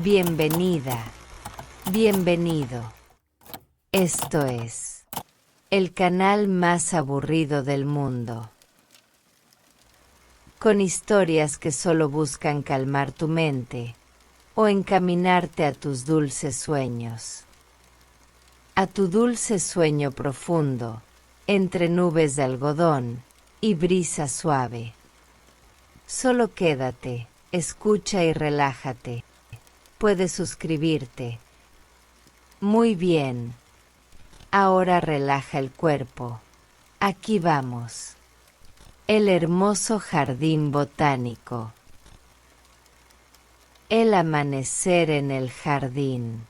Bienvenida, bienvenido. Esto es el canal más aburrido del mundo. Con historias que solo buscan calmar tu mente o encaminarte a tus dulces sueños. A tu dulce sueño profundo, entre nubes de algodón y brisa suave. Solo quédate, escucha y relájate. Puedes suscribirte. Muy bien. Ahora relaja el cuerpo. Aquí vamos. El hermoso jardín botánico. El amanecer en el jardín.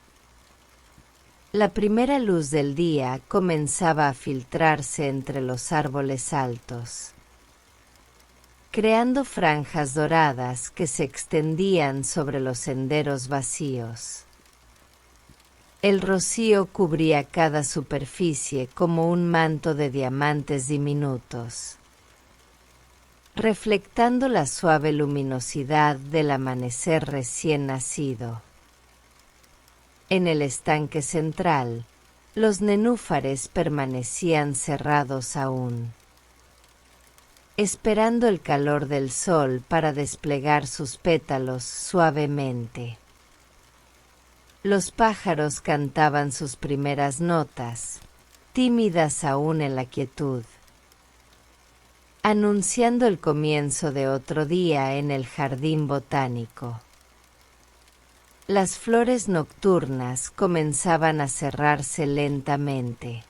La primera luz del día comenzaba a filtrarse entre los árboles altos, creando franjas doradas que se extendían sobre los senderos vacíos. El rocío cubría cada superficie como un manto de diamantes diminutos, reflectando la suave luminosidad del amanecer recién nacido. En el estanque central, los nenúfares permanecían cerrados aún, esperando el calor del sol para desplegar sus pétalos suavemente. Los pájaros cantaban sus primeras notas, tímidas aún en la quietud, anunciando el comienzo de otro día en el jardín botánico. Las flores nocturnas comenzaban a cerrarse lentamente,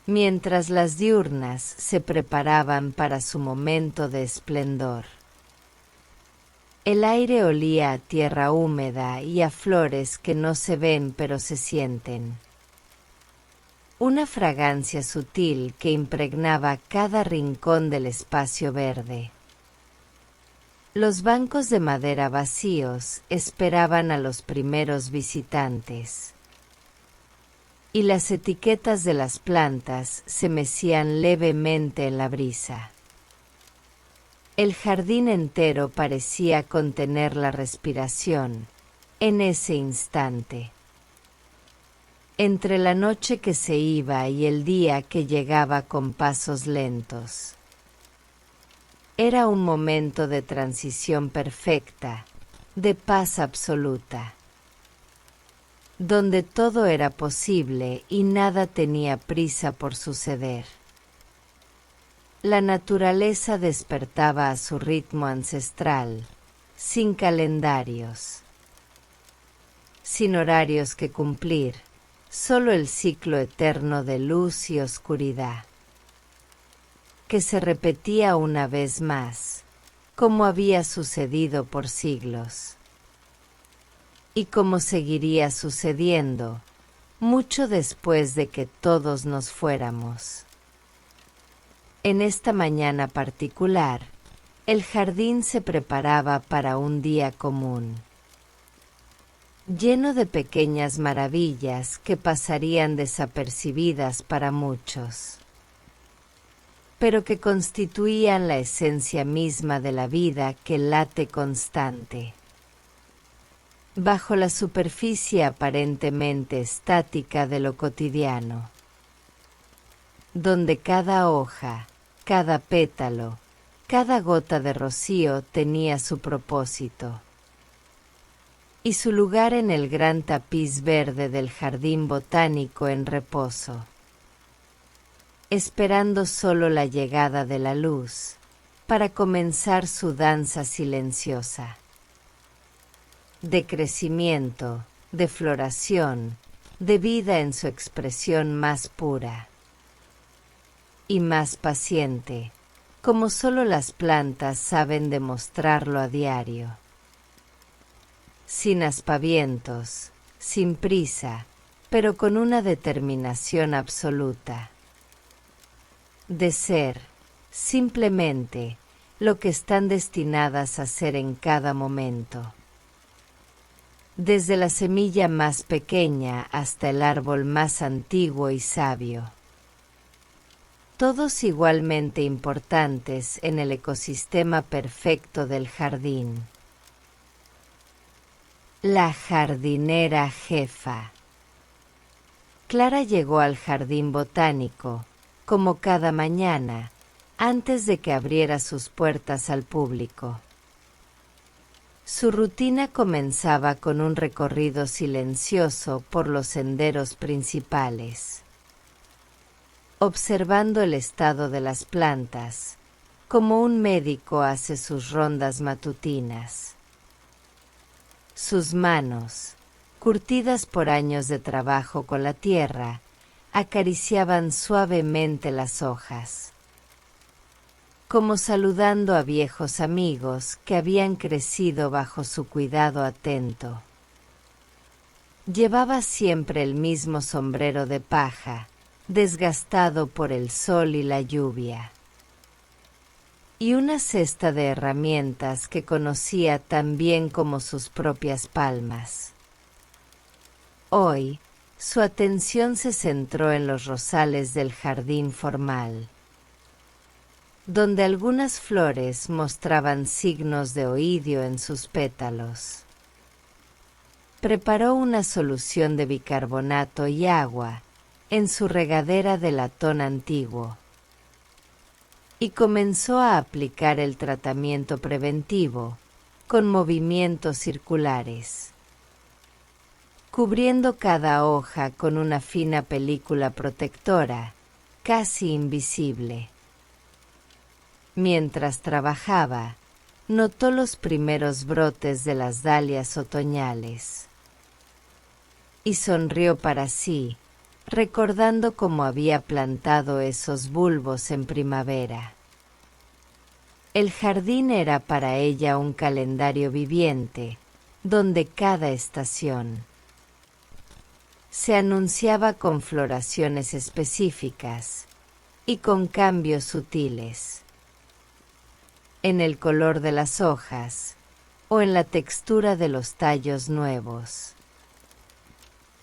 mientras las diurnas se preparaban para su momento de esplendor. El aire olía a tierra húmeda y a flores que no se ven pero se sienten. Una fragancia sutil que impregnaba cada rincón del espacio verde. Los bancos de madera vacíos esperaban a los primeros visitantes, y las etiquetas de las plantas se mecían levemente en la brisa. El jardín entero parecía contener la respiración en ese instante. Entre la noche que se iba y el día que llegaba con pasos lentos. Era un momento de transición perfecta, de paz absoluta, donde todo era posible y nada tenía prisa por suceder. La naturaleza despertaba a su ritmo ancestral, sin calendarios, sin horarios que cumplir, solo el ciclo eterno de luz y oscuridad, que se repetía una vez más, como había sucedido por siglos, y como seguiría sucediendo, mucho después de que todos nos fuéramos. En esta mañana particular, el jardín se preparaba para un día común, lleno de pequeñas maravillas que pasarían desapercibidas para muchos, pero que constituían la esencia misma de la vida que late constante, bajo la superficie aparentemente estática de lo cotidiano, donde cada hoja, cada pétalo, cada gota de rocío tenía su propósito y su lugar en el gran tapiz verde del jardín botánico en reposo, esperando solo la llegada de la luz para comenzar su danza silenciosa, de crecimiento, de floración, de vida en su expresión más pura y más paciente, como solo las plantas saben demostrarlo a diario. Sin aspavientos, sin prisa, pero con una determinación absoluta. De ser, simplemente, lo que están destinadas a ser en cada momento. Desde la semilla más pequeña hasta el árbol más antiguo y sabio. Todos igualmente importantes en el ecosistema perfecto del jardín. La jardinera jefa. Clara llegó al jardín botánico, como cada mañana, antes de que abriera sus puertas al público. Su rutina comenzaba con un recorrido silencioso por los senderos principales, observando el estado de las plantas, como un médico hace sus rondas matutinas. Sus manos, curtidas por años de trabajo con la tierra, acariciaban suavemente las hojas, como saludando a viejos amigos que habían crecido bajo su cuidado atento. Llevaba siempre el mismo sombrero de paja, desgastado por el sol y la lluvia, y una cesta de herramientas que conocía tan bien como sus propias palmas. Hoy, su atención se centró en los rosales del jardín formal, donde algunas flores mostraban signos de oidio en sus pétalos. Preparó una solución de bicarbonato y agua en su regadera de latón antiguo y comenzó a aplicar el tratamiento preventivo con movimientos circulares, cubriendo cada hoja con una fina película protectora, casi invisible. Mientras trabajaba, notó los primeros brotes de las dalias otoñales y sonrió para sí, recordando cómo había plantado esos bulbos en primavera. El jardín era para ella un calendario viviente, donde cada estación se anunciaba con floraciones específicas y con cambios sutiles, en el color de las hojas o en la textura de los tallos nuevos.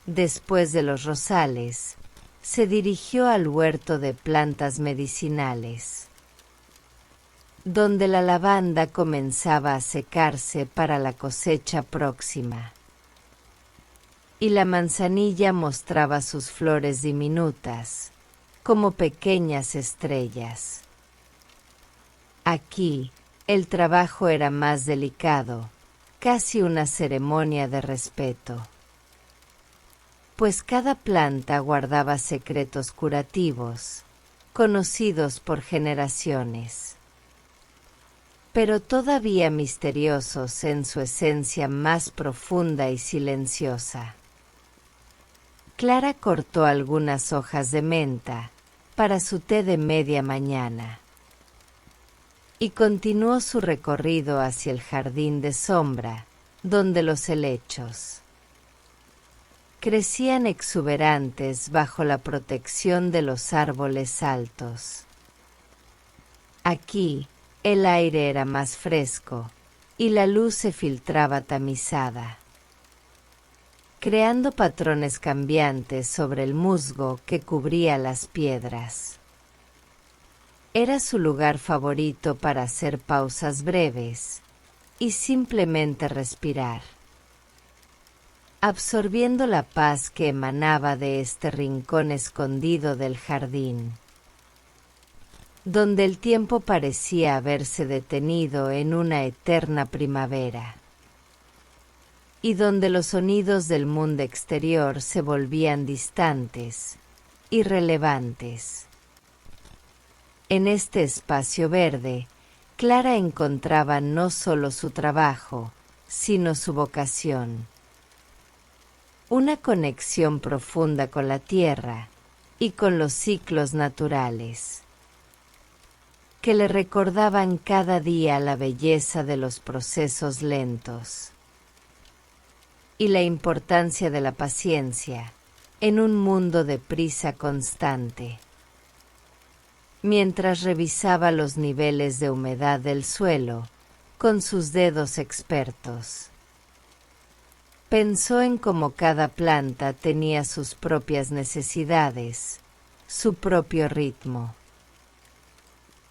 Después de los rosales, se dirigió al huerto de plantas medicinales, donde la lavanda comenzaba a secarse para la cosecha próxima, y la manzanilla mostraba sus flores diminutas, como pequeñas estrellas. Aquí, el trabajo era más delicado, casi una ceremonia de respeto, pues cada planta guardaba secretos curativos, conocidos por generaciones, pero todavía misteriosos en su esencia más profunda y silenciosa. Clara cortó algunas hojas de menta para su té de media mañana y continuó su recorrido hacia el jardín de sombra, donde los helechos crecían exuberantes bajo la protección de los árboles altos. Aquí, el aire era más fresco y la luz se filtraba tamizada, creando patrones cambiantes sobre el musgo que cubría las piedras. Era su lugar favorito para hacer pausas breves y simplemente respirar, absorbiendo la paz que emanaba de este rincón escondido del jardín, donde el tiempo parecía haberse detenido en una eterna primavera, y donde los sonidos del mundo exterior se volvían distantes, irrelevantes. En este espacio verde, Clara encontraba no solo su trabajo, sino su vocación. Una conexión profunda con la tierra y con los ciclos naturales, que le recordaban cada día la belleza de los procesos lentos y la importancia de la paciencia en un mundo de prisa constante. Mientras revisaba los niveles de humedad del suelo con sus dedos expertos, pensó en cómo cada planta tenía sus propias necesidades, su propio ritmo,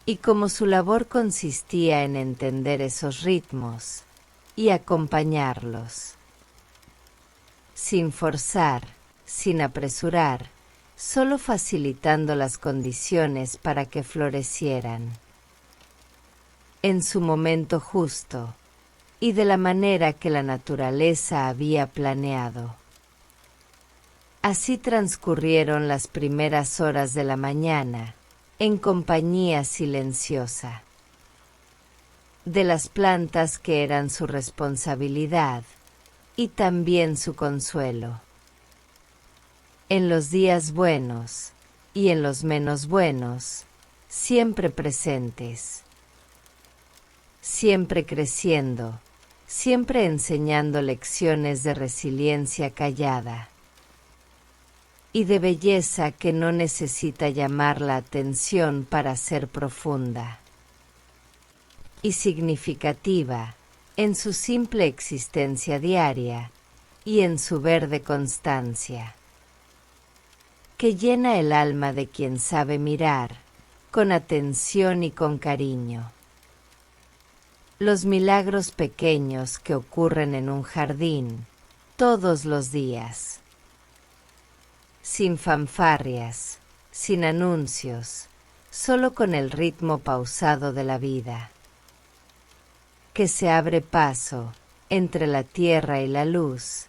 y cómo su labor consistía en entender esos ritmos y acompañarlos. sin forzar, sin apresurar, solo facilitando las condiciones para que florecieran. En su momento justo, y de la manera que la naturaleza había planeado. Así transcurrieron las primeras horas de la mañana, en compañía silenciosa. De las plantas que eran su responsabilidad, y también su consuelo. En los días buenos, y en los menos buenos, siempre presentes. Siempre creciendo, siempre enseñando lecciones de resiliencia callada y de belleza que no necesita llamar la atención para ser profunda y significativa en su simple existencia diaria y en su verde constancia, que llena el alma de quien sabe mirar con atención y con cariño los milagros pequeños que ocurren en un jardín todos los días, sin fanfarrias, sin anuncios, solo con el ritmo pausado de la vida, que se abre paso entre la tierra y la luz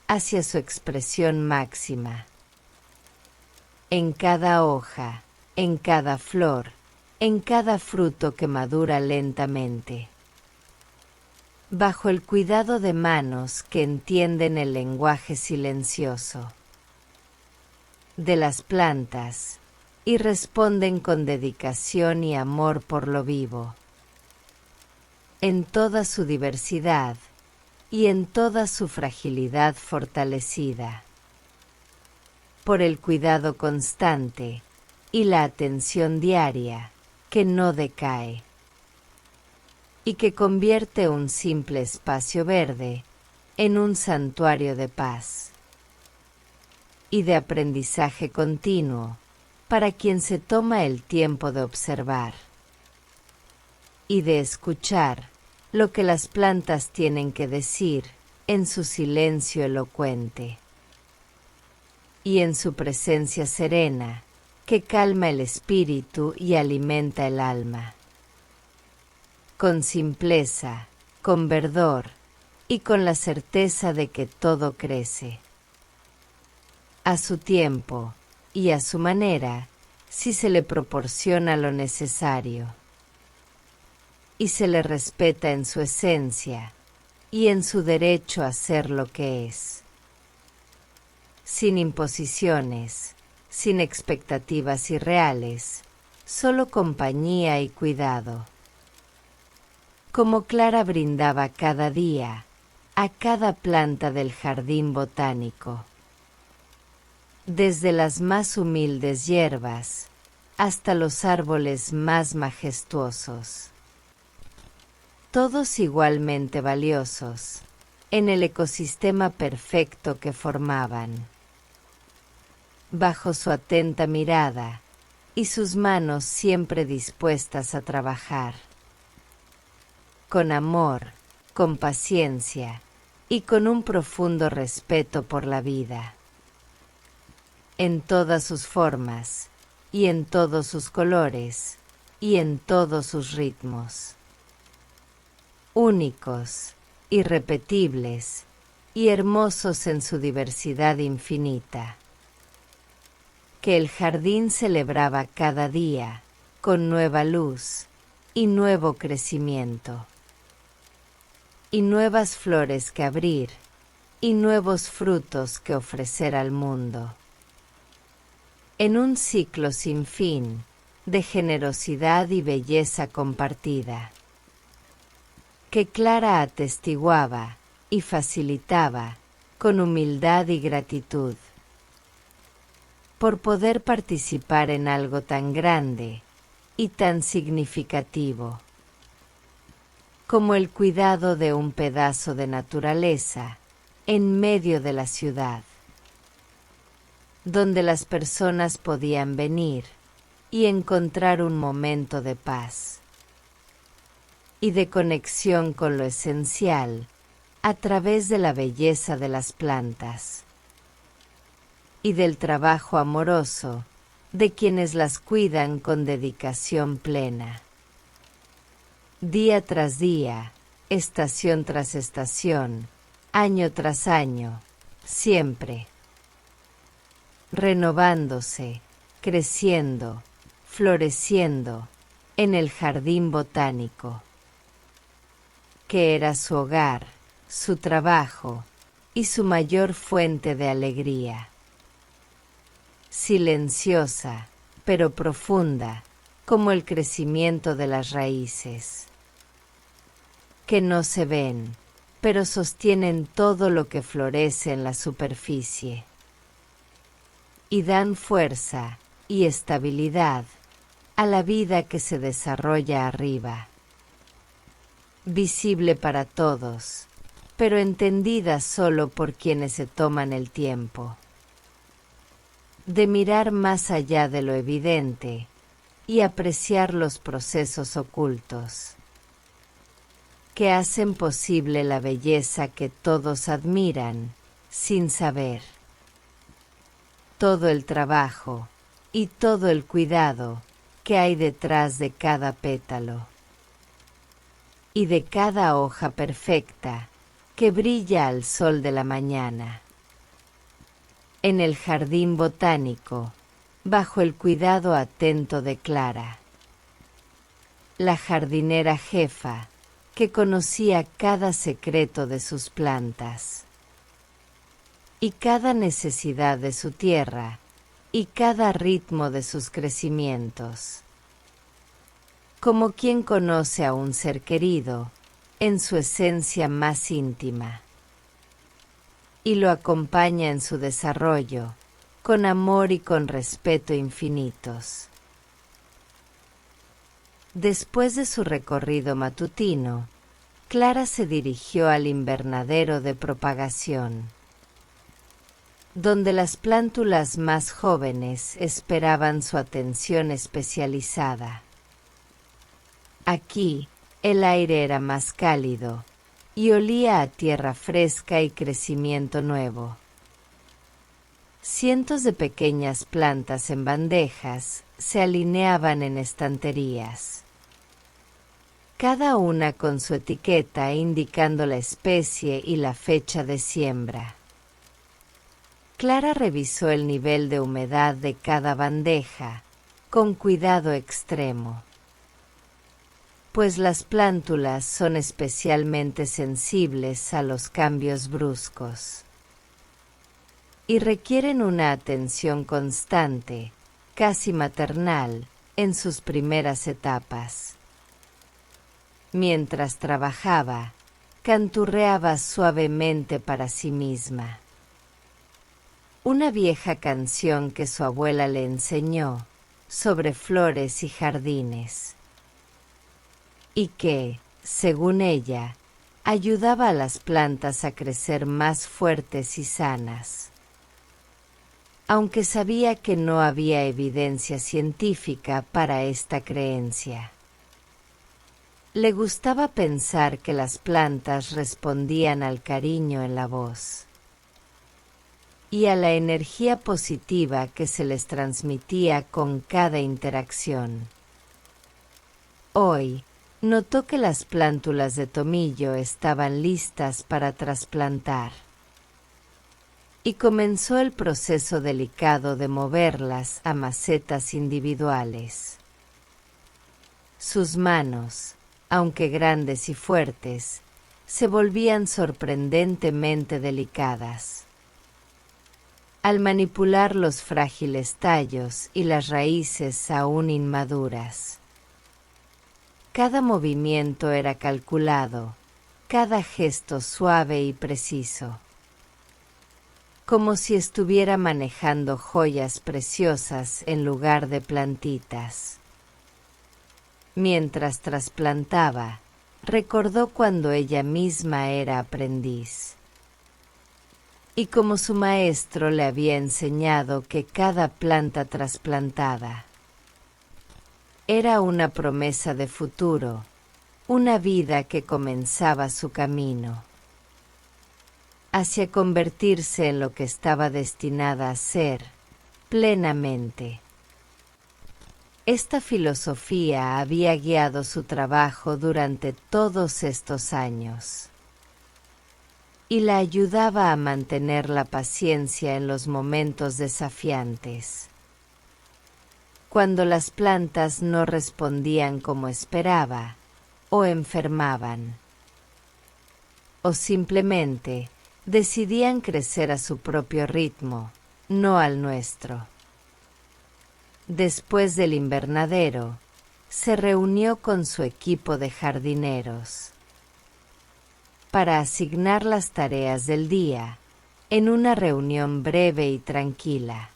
hacia su expresión máxima. En cada hoja, en cada flor, en cada fruto que madura lentamente. Bajo el cuidado de manos que entienden el lenguaje silencioso de las plantas y responden con dedicación y amor por lo vivo, en toda su diversidad y en toda su fragilidad fortalecida, por el cuidado constante y la atención diaria que no decae, y que convierte un simple espacio verde en un santuario de paz y de aprendizaje continuo para quien se toma el tiempo de observar y de escuchar lo que las plantas tienen que decir en su silencio elocuente y en su presencia serena que calma el espíritu y alimenta el alma. Con simpleza, con verdor y con la certeza de que todo crece. A su tiempo y a su manera, si se le proporciona lo necesario. Y se le respeta en su esencia y en su derecho a ser lo que es. Sin imposiciones, sin expectativas irreales, solo compañía y cuidado. Como Clara brindaba cada día a cada planta del jardín botánico, desde las más humildes hierbas hasta los árboles más majestuosos, todos igualmente valiosos en el ecosistema perfecto que formaban. Bajo su atenta mirada y sus manos siempre dispuestas a trabajar, con amor, con paciencia y con un profundo respeto por la vida. En todas sus formas, y en todos sus colores, y en todos sus ritmos. Únicos, irrepetibles y hermosos en su diversidad infinita. Que el jardín celebraba cada día con nueva luz y nuevo crecimiento. Y nuevas flores que abrir, y nuevos frutos que ofrecer al mundo. En un ciclo sin fin de generosidad y belleza compartida, que Clara atestiguaba y facilitaba con humildad y gratitud, por poder participar en algo tan grande y tan significativo, como el cuidado de un pedazo de naturaleza en medio de la ciudad, donde las personas podían venir y encontrar un momento de paz y de conexión con lo esencial a través de la belleza de las plantas y del trabajo amoroso de quienes las cuidan con dedicación plena. Día tras día, estación tras estación, año tras año, siempre renovándose, creciendo, floreciendo en el jardín botánico, que era su hogar, su trabajo y su mayor fuente de alegría. Silenciosa, pero profunda, como el crecimiento de las raíces, que no se ven, pero sostienen todo lo que florece en la superficie, y dan fuerza y estabilidad a la vida que se desarrolla arriba, visible para todos, pero entendida solo por quienes se toman el tiempo de mirar más allá de lo evidente y apreciar los procesos ocultos que hacen posible la belleza que todos admiran sin saber. Todo el trabajo y todo el cuidado que hay detrás de cada pétalo y de cada hoja perfecta que brilla al sol de la mañana. En el jardín botánico, bajo el cuidado atento de Clara, la jardinera jefa que conocía cada secreto de sus plantas y cada necesidad de su tierra y cada ritmo de sus crecimientos, como quien conoce a un ser querido en su esencia más íntima y lo acompaña en su desarrollo con amor y con respeto infinitos. Después de su recorrido matutino, Clara se dirigió al invernadero de propagación, donde las plántulas más jóvenes esperaban su atención especializada. Aquí, el aire era más cálido y olía a tierra fresca y crecimiento nuevo. Cientos de pequeñas plantas en bandejas se alineaban en estanterías, cada una con su etiqueta indicando la especie y la fecha de siembra. Clara revisó el nivel de humedad de cada bandeja con cuidado extremo, pues las plántulas son especialmente sensibles a los cambios bruscos y requieren una atención constante, casi maternal, en sus primeras etapas. Mientras trabajaba, canturreaba suavemente para sí misma una vieja canción que su abuela le enseñó sobre flores y jardines, y que, según ella, ayudaba a las plantas a crecer más fuertes y sanas. Aunque sabía que no había evidencia científica para esta creencia. Le gustaba pensar que las plantas respondían al cariño en la voz y a la energía positiva que se les transmitía con cada interacción. Hoy, notó que las plántulas de tomillo estaban listas para trasplantar y comenzó el proceso delicado de moverlas a macetas individuales. Sus manos, aunque grandes y fuertes, se volvían sorprendentemente delicadas al manipular los frágiles tallos y las raíces aún inmaduras. Cada movimiento era calculado, cada gesto suave y preciso, como si estuviera manejando joyas preciosas en lugar de plantitas. Mientras trasplantaba, recordó cuando ella misma era aprendiz, y como su maestro le había enseñado que cada planta trasplantada era una promesa de futuro, una vida que comenzaba su camino. hacia convertirse en lo que estaba destinada a ser, plenamente. Esta filosofía había guiado su trabajo durante todos estos años y la ayudaba a mantener la paciencia en los momentos desafiantes. Cuando las plantas no respondían como esperaba, o enfermaban, o simplemente decidían crecer a su propio ritmo, no al nuestro. Después del invernadero, se reunió con su equipo de jardineros para asignar las tareas del día en una reunión breve y tranquila.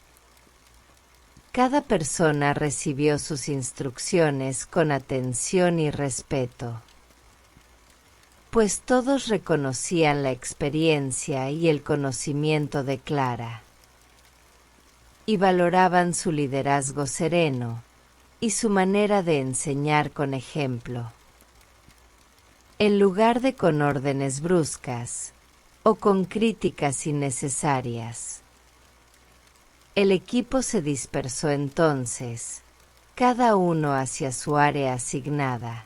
Cada persona recibió sus instrucciones con atención y respeto, pues todos reconocían la experiencia y el conocimiento de Clara, y valoraban su liderazgo sereno y su manera de enseñar con ejemplo, en lugar de con órdenes bruscas o con críticas innecesarias. El equipo se dispersó entonces, cada uno hacia su área asignada,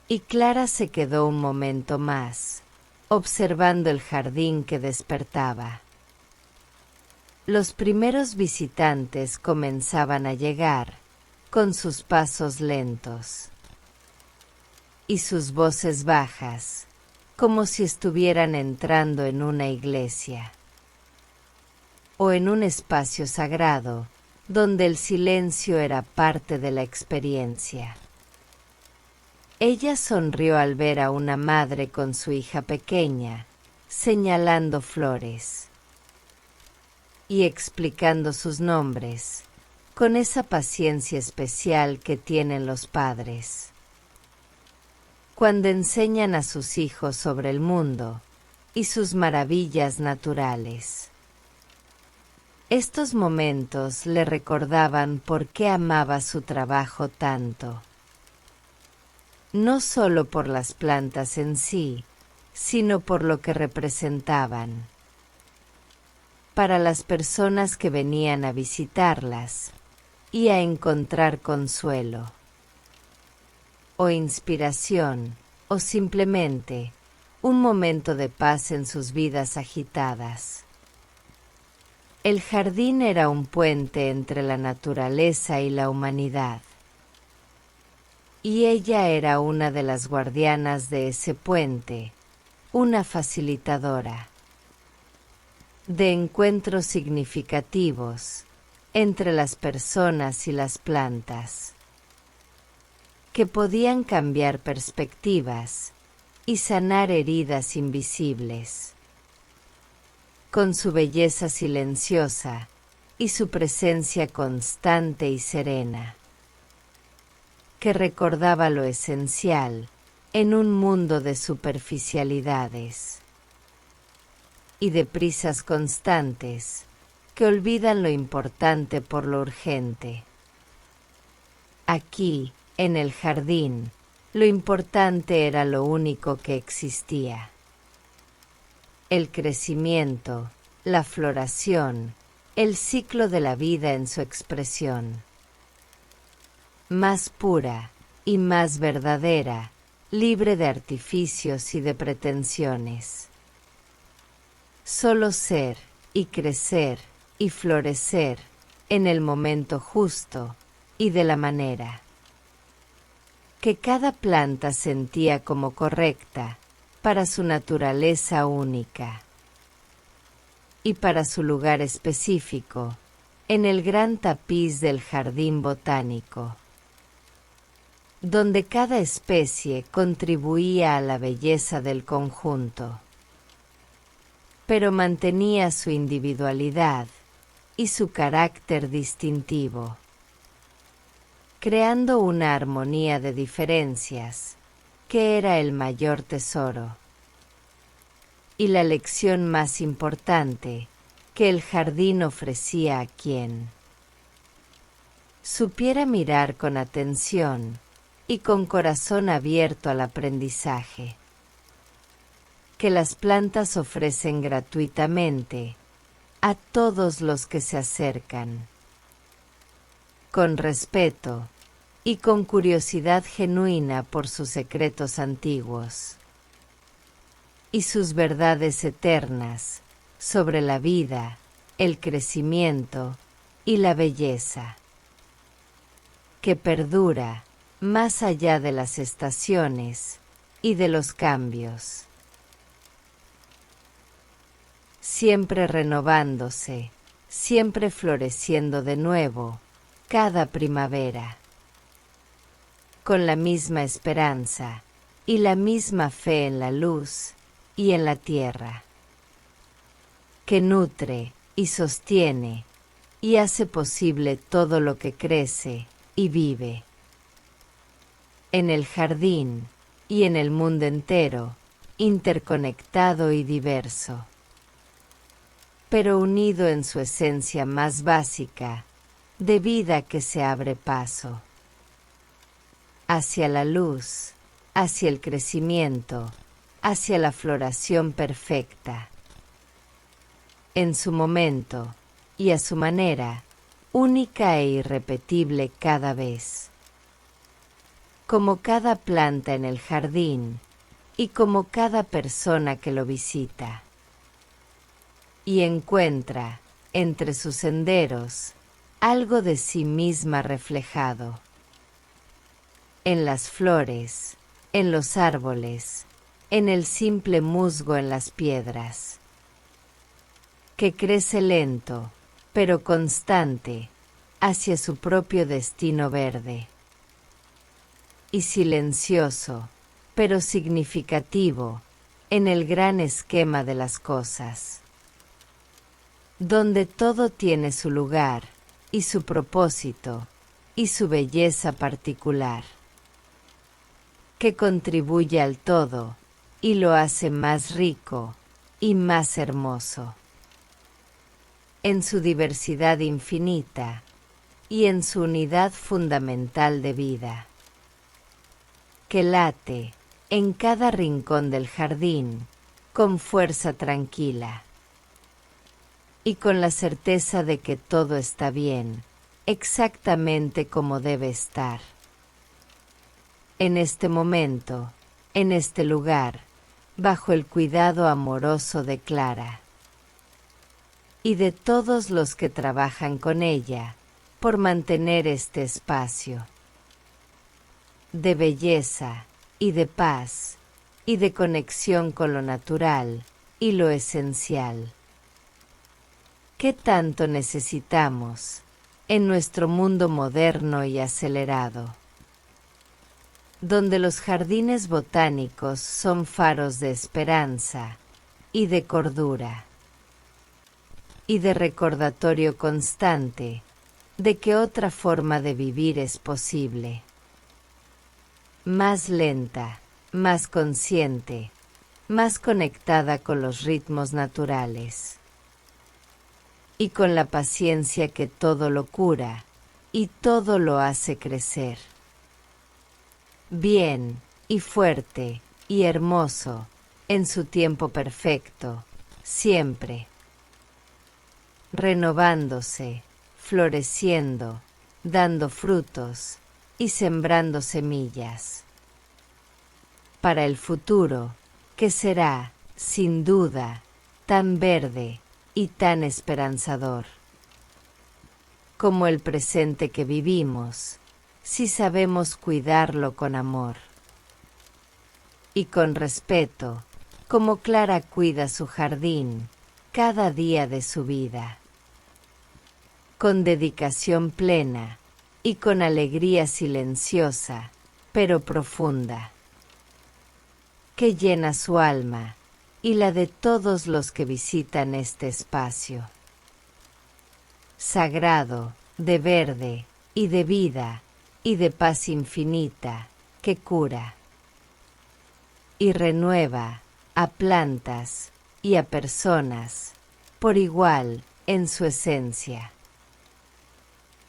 y Clara se quedó un momento más, observando el jardín que despertaba. Los primeros visitantes comenzaban a llegar, con sus pasos lentos y sus voces bajas, como si estuvieran entrando en una iglesia o en un espacio sagrado donde el silencio era parte de la experiencia. Ella sonrió al ver a una madre con su hija pequeña, señalando flores y explicando sus nombres, con esa paciencia especial que tienen los padres cuando enseñan a sus hijos sobre el mundo y sus maravillas naturales. Estos momentos le recordaban por qué amaba su trabajo tanto, no solo por las plantas en sí, sino por lo que representaban para las personas que venían a visitarlas y a encontrar consuelo, o inspiración, o simplemente un momento de paz en sus vidas agitadas. El jardín era un puente entre la naturaleza y la humanidad, y ella era una de las guardianas de ese puente, una facilitadora de encuentros significativos entre las personas y las plantas, que podían cambiar perspectivas y sanar heridas invisibles. Con su belleza silenciosa y su presencia constante y serena, que recordaba lo esencial en un mundo de superficialidades y de prisas constantes que olvidan lo importante por lo urgente. Aquí, en el jardín, lo importante era lo único que existía: el crecimiento, la floración, el ciclo de la vida en su expresión más pura y más verdadera, libre de artificios y de pretensiones. Solo ser y crecer y florecer en el momento justo y de la manera que cada planta sentía como correcta para su naturaleza única y para su lugar específico en el gran tapiz del jardín botánico, donde cada especie contribuía a la belleza del conjunto, pero mantenía su individualidad y su carácter distintivo, creando una armonía de diferencias que era el mayor tesoro y la lección más importante que el jardín ofrecía a quien supiera mirar con atención y con corazón abierto al aprendizaje, que las plantas ofrecen gratuitamente a todos los que se acercan. Con respeto y con curiosidad genuina por sus secretos antiguos y sus verdades eternas sobre la vida, el crecimiento y la belleza, que perdura más allá de las estaciones y de los cambios, siempre renovándose, siempre floreciendo de nuevo cada primavera, con la misma esperanza y la misma fe en la luz y en la tierra, que nutre y sostiene y hace posible todo lo que crece y vive. En el jardín y en el mundo entero, interconectado y diverso, pero unido en su esencia más básica, de vida que se abre paso hacia la luz, hacia el crecimiento, hacia la floración perfecta, en su momento y a su manera, única e irrepetible cada vez, como cada planta en el jardín y como cada persona que lo visita, y encuentra entre sus senderos algo de sí misma reflejado, en las flores, en los árboles, en el simple musgo en las piedras, que crece lento, pero constante, hacia su propio destino verde, y silencioso, pero significativo, en el gran esquema de las cosas, donde todo tiene su lugar, y su propósito, y su belleza particular, que contribuye al todo, y lo hace más rico, y más hermoso, en su diversidad infinita, y en su unidad fundamental de vida, que late en cada rincón del jardín, con fuerza tranquila, y con la certeza de que todo está bien, exactamente como debe estar. En este momento, en este lugar, bajo el cuidado amoroso de Clara, y de todos los que trabajan con ella, por mantener este espacio de belleza y de paz, y de conexión con lo natural y lo esencial. ¿Qué tanto necesitamos en nuestro mundo moderno y acelerado, donde los jardines botánicos son faros de esperanza y de cordura, y de recordatorio constante de que otra forma de vivir es posible, más lenta, más consciente, más conectada con los ritmos naturales, y con la paciencia que todo lo cura y todo lo hace crecer, bien y fuerte y hermoso en su tiempo perfecto, siempre, renovándose, floreciendo, dando frutos y sembrando semillas, para el futuro que será, sin duda, tan verde y tan esperanzador como el presente que vivimos, si sabemos cuidarlo con amor y con respeto, como Clara cuida su jardín cada día de su vida, con dedicación plena y con alegría silenciosa, pero profunda, que llena su alma y la de todos los que visitan este espacio sagrado, de verde y de vida y de paz infinita, que cura y renueva a plantas y a personas por igual en su esencia,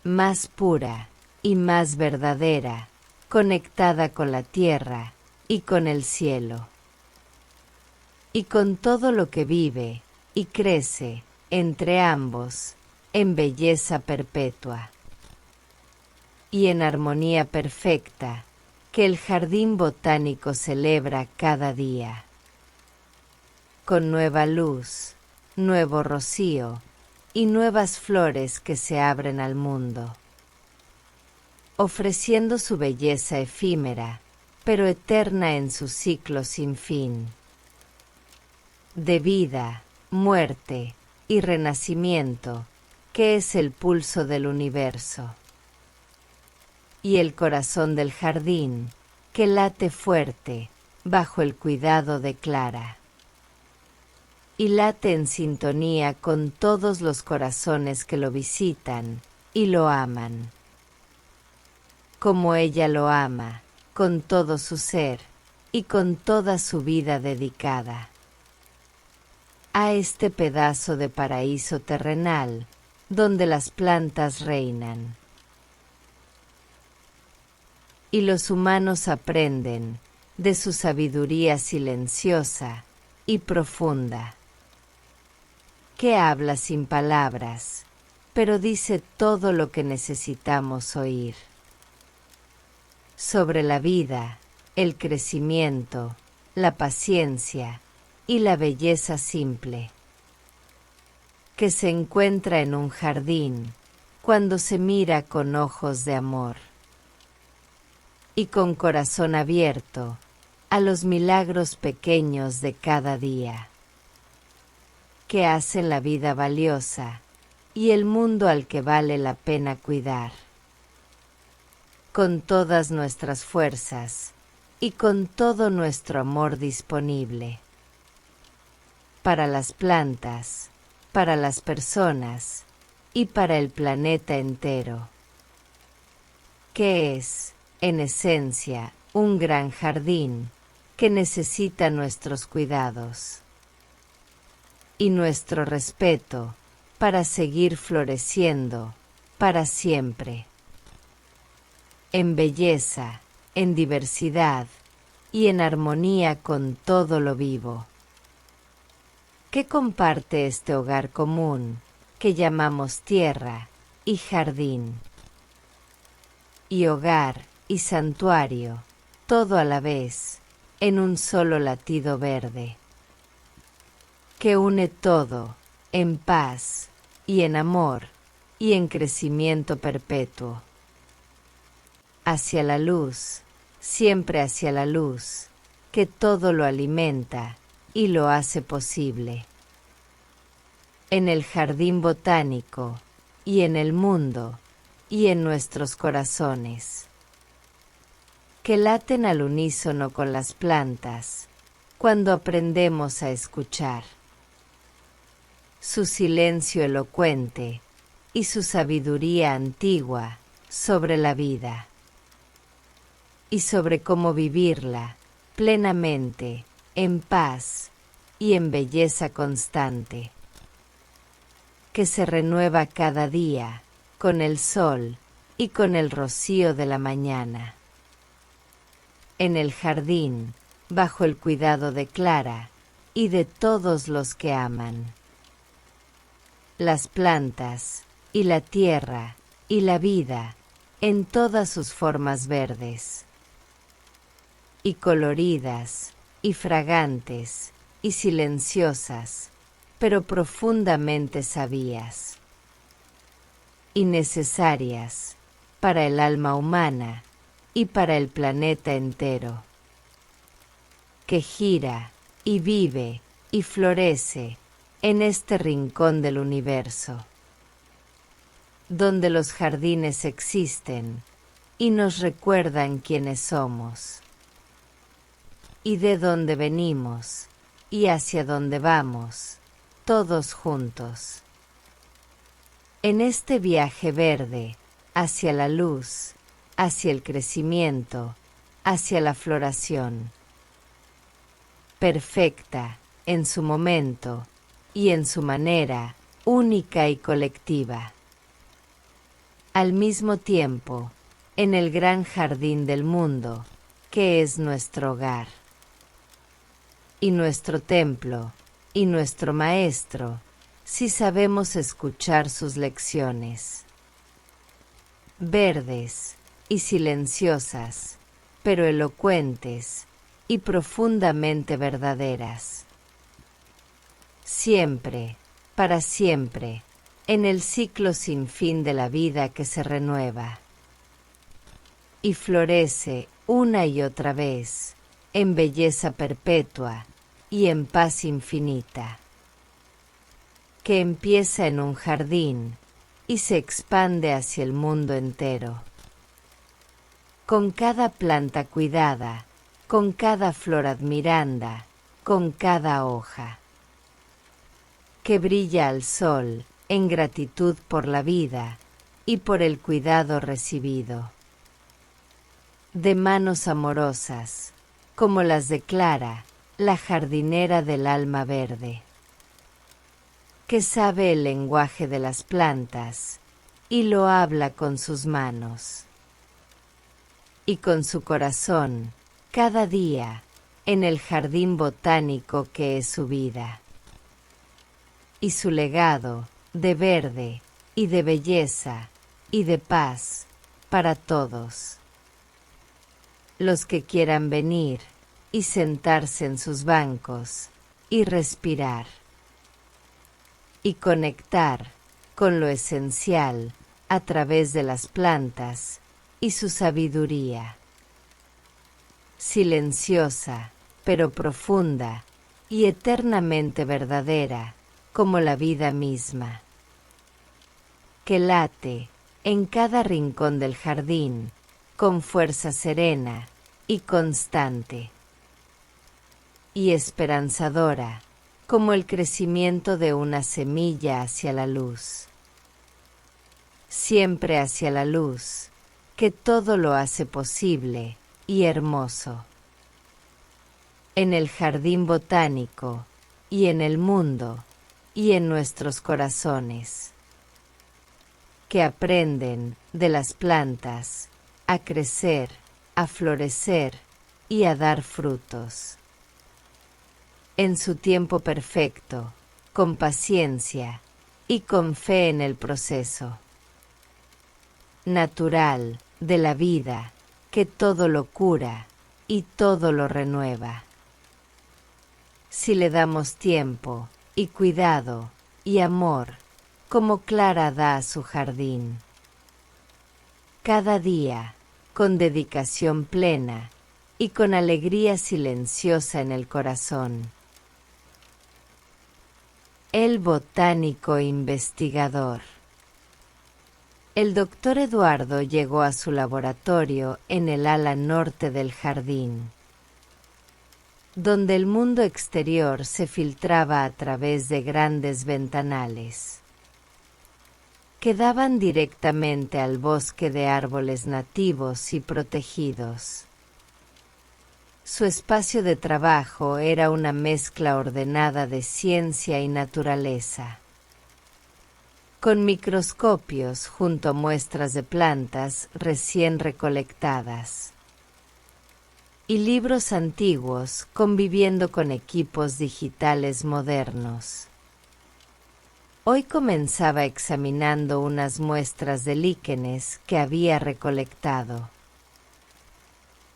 más pura y más verdadera, conectada con la tierra y con el cielo, y con todo lo que vive y crece entre ambos en belleza perpetua y en armonía perfecta que el jardín botánico celebra cada día, con nueva luz, nuevo rocío y nuevas flores que se abren al mundo, ofreciendo su belleza efímera, pero eterna en su ciclo sin fin, de vida, muerte y renacimiento, que es el pulso del universo, y el corazón del jardín, que late fuerte bajo el cuidado de Clara, y late en sintonía con todos los corazones que lo visitan y lo aman, como ella lo ama, con todo su ser y con toda su vida dedicada a este pedazo de paraíso terrenal donde las plantas reinan. Y los humanos aprenden de su sabiduría silenciosa y profunda, que habla sin palabras, pero dice todo lo que necesitamos oír, sobre la vida, el crecimiento, la paciencia y la belleza simple, que se encuentra en un jardín cuando se mira con ojos de amor y con corazón abierto a los milagros pequeños de cada día, que hacen la vida valiosa y el mundo al que vale la pena cuidar, con todas nuestras fuerzas y con todo nuestro amor disponible, para las plantas, para las personas y para el planeta entero, que es, en esencia, un gran jardín que necesita nuestros cuidados y nuestro respeto para seguir floreciendo para siempre, en belleza, en diversidad y en armonía con todo lo vivo, que comparte este hogar común que llamamos tierra y jardín, y hogar y santuario, todo a la vez, en un solo latido verde, que une todo en paz y en amor y en crecimiento perpetuo, hacia la luz, siempre hacia la luz, que todo lo alimenta y lo hace posible, en el jardín botánico y en el mundo y en nuestros corazones, que laten al unísono con las plantas cuando aprendemos a escuchar su silencio elocuente y su sabiduría antigua sobre la vida y sobre cómo vivirla plenamente, en paz y en belleza constante, que se renueva cada día con el sol y con el rocío de la mañana, en el jardín, bajo el cuidado de Clara y de todos los que aman. Las plantas y la tierra y la vida en todas sus formas verdes y coloridas y fragantes y silenciosas, pero profundamente sabias y necesarias para el alma humana y para el planeta entero, que gira y vive y florece en este rincón del universo, donde los jardines existen y nos recuerdan quiénes somos, y de dónde venimos y hacia dónde vamos, todos juntos, en este viaje verde hacia la luz, hacia el crecimiento, hacia la floración, perfecta en su momento y en su manera única y colectiva, al mismo tiempo en el gran jardín del mundo que es nuestro hogar. y nuestro templo, y nuestro maestro, si sabemos escuchar sus lecciones. Verdes y silenciosas, pero elocuentes y profundamente verdaderas. Siempre, para siempre, en el ciclo sin fin de la vida que se renueva y florece una y otra vez, en belleza perpetua y en paz infinita, que empieza en un jardín y se expande hacia el mundo entero. Con cada planta cuidada, con cada flor admiranda, con cada hoja, que brilla al sol en gratitud por la vida y por el cuidado recibido. De manos amorosas, como las de Clara, la jardinera del alma verde, que sabe el lenguaje de las plantas y lo habla con sus manos y con su corazón, cada día, en el jardín botánico que es su vida. Y su legado de verde y de belleza y de paz para todos los que quieran venir y sentarse en sus bancos y respirar y conectar con lo esencial a través de las plantas y su sabiduría, silenciosa pero profunda y eternamente verdadera como la vida misma, que late en cada rincón del jardín con fuerza serena y constante, y esperanzadora como el crecimiento de una semilla hacia la luz. Siempre hacia la luz, que todo lo hace posible y hermoso. En el jardín botánico y en el mundo y en nuestros corazones, que aprenden de las plantas a crecer, a florecer y a dar frutos. En su tiempo perfecto, con paciencia y con fe en el proceso natural de la vida que todo lo cura y todo lo renueva. Si le damos tiempo y cuidado y amor como Clara da a su jardín. Cada día, con dedicación plena y con alegría silenciosa en el corazón. El botánico investigador. El doctor Eduardo llegó a su laboratorio en el ala norte del jardín, donde el mundo exterior se filtraba a través de grandes ventanales que daban directamente al bosque de árboles nativos y protegidos. Su espacio de trabajo era una mezcla ordenada de ciencia y naturaleza, con microscopios junto a muestras de plantas recién recolectadas, y libros antiguos conviviendo con equipos digitales modernos. Hoy comenzaba examinando unas muestras de líquenes que había recolectado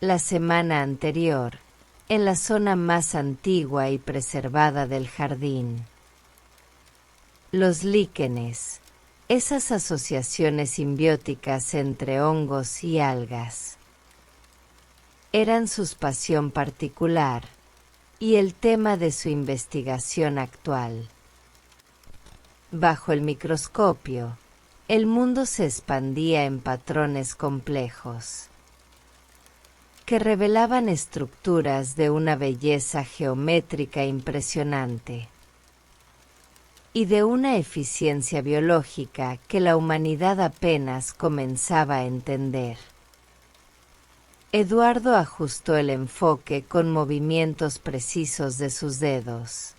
la semana anterior en la zona más antigua y preservada del jardín. Los líquenes, esas asociaciones simbióticas entre hongos y algas, eran su pasión particular y el tema de su investigación actual. Bajo el microscopio, el mundo se expandía en patrones complejos, que revelaban estructuras de una belleza geométrica impresionante y de una eficiencia biológica que la humanidad apenas comenzaba a entender. Eduardo ajustó el enfoque con movimientos precisos de sus dedos,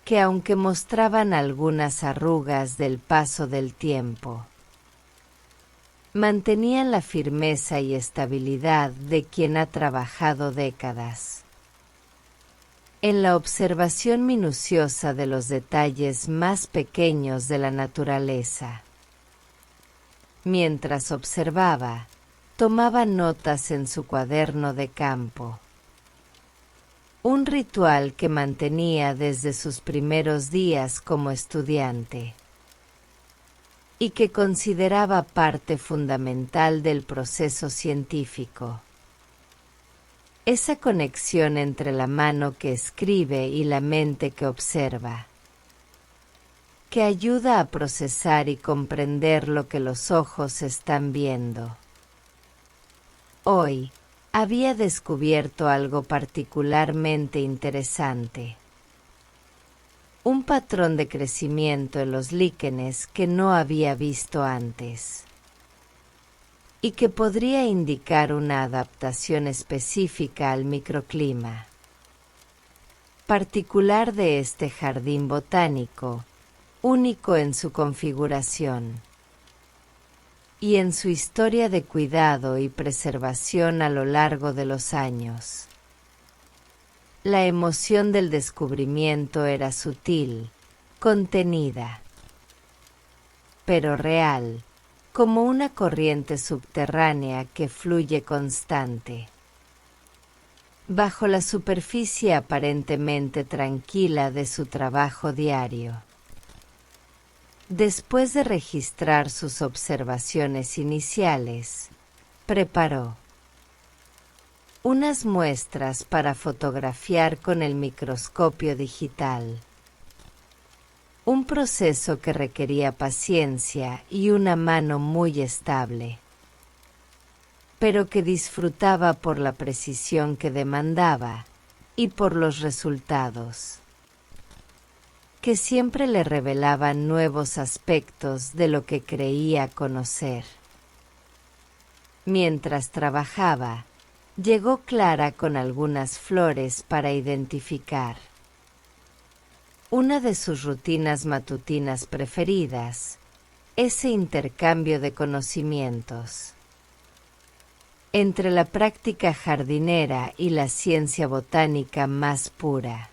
que aunque mostraban algunas arrugas del paso del tiempo, mantenían la firmeza y estabilidad de quien ha trabajado décadas. en la observación minuciosa de los detalles más pequeños de la naturaleza. Mientras observaba, tomaba notas en su cuaderno de campo. Un ritual que mantenía desde sus primeros días como estudiante y que consideraba parte fundamental del proceso científico. Esa conexión entre la mano que escribe y la mente que observa, que ayuda a procesar y comprender lo que los ojos están viendo. Hoy, había descubierto algo particularmente interesante. Un patrón de crecimiento en los líquenes que no había visto antes, y que podría indicar una adaptación específica al microclima particular de este jardín botánico, único en su configuración y en su historia de cuidado y preservación a lo largo de los años. La emoción del descubrimiento era sutil, contenida, pero real, como una corriente subterránea que fluye constante, bajo la superficie aparentemente tranquila de su trabajo diario. Después de registrar sus observaciones iniciales, preparó unas muestras para fotografiar con el microscopio digital. Un proceso que requería paciencia y una mano muy estable, pero que disfrutaba por la precisión que demandaba y por los resultados, que siempre le revelaban nuevos aspectos de lo que creía conocer. Mientras trabajaba, llegó Clara con algunas flores para identificar. Una de sus rutinas matutinas preferidas, ese intercambio de conocimientos entre la práctica jardinera y la ciencia botánica más pura.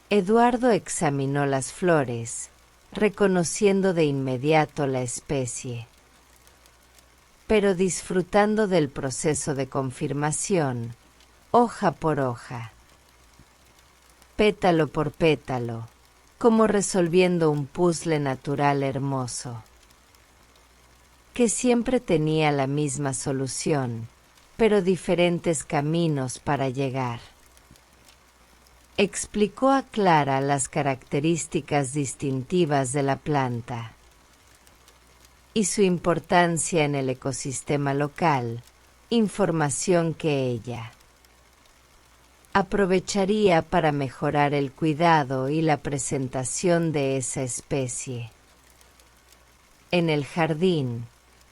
Eduardo examinó las flores, reconociendo de inmediato la especie, pero disfrutando del proceso de confirmación, hoja por hoja, pétalo por pétalo, como resolviendo un puzzle natural hermoso, que siempre tenía la misma solución, pero diferentes caminos para llegar. Explicó a Clara las características distintivas de la planta y su importancia en el ecosistema local, información que ella aprovecharía para mejorar el cuidado y la presentación de esa especie en el jardín,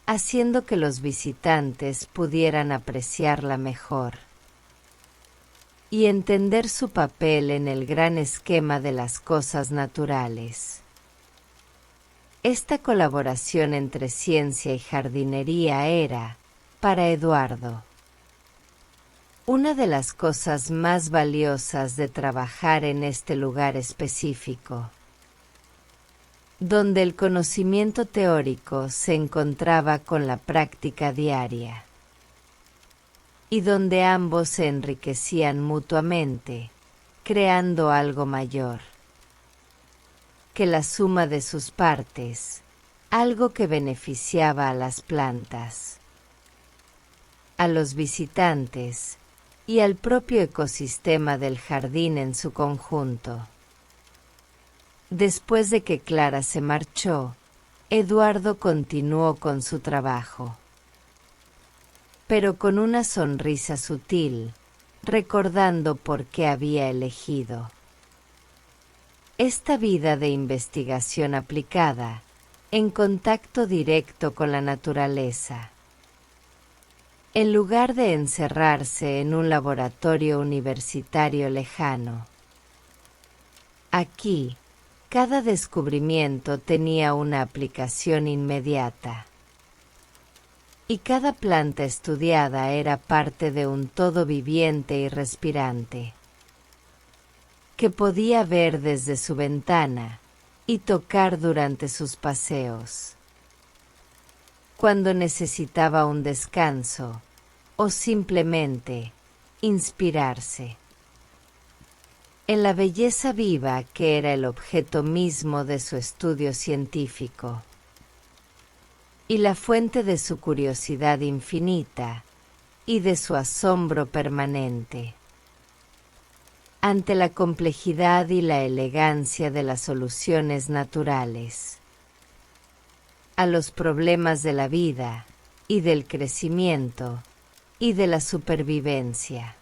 haciendo que los visitantes pudieran apreciarla mejor y entender su papel en el gran esquema de las cosas naturales. Esta colaboración entre ciencia y jardinería era, para Eduardo, una de las cosas más valiosas de trabajar en este lugar específico, donde el conocimiento teórico se encontraba con la práctica diaria, y donde ambos se enriquecían mutuamente, creando algo mayor que la suma de sus partes, algo que beneficiaba a las plantas, a los visitantes y al propio ecosistema del jardín en su conjunto. Después de que Clara se marchó, Eduardo continuó con su trabajo, pero con una sonrisa sutil, recordando por qué había elegido esta vida de investigación aplicada, en contacto directo con la naturaleza, en lugar de encerrarse en un laboratorio universitario lejano. Aquí, cada descubrimiento tenía una aplicación inmediata, y cada planta estudiada era parte de un todo viviente y respirante, que podía ver desde su ventana y tocar durante sus paseos. Cuando necesitaba un descanso o simplemente inspirarse. En la belleza viva que era el objeto mismo de su estudio científico y la fuente de su curiosidad infinita y de su asombro permanente. Ante la complejidad y la elegancia de las soluciones naturales a los problemas de la vida y del crecimiento y de la supervivencia.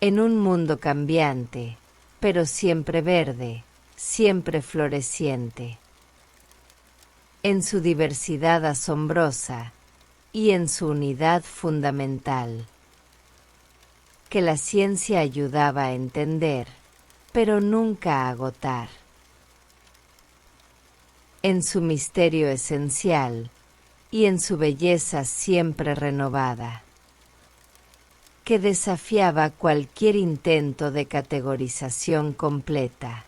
En un mundo cambiante, pero siempre verde, siempre floreciente. En su diversidad asombrosa y en su unidad fundamental, que la ciencia ayudaba a entender, pero nunca a agotar. En su misterio esencial y en su belleza siempre renovada, que desafiaba cualquier intento de categorización completa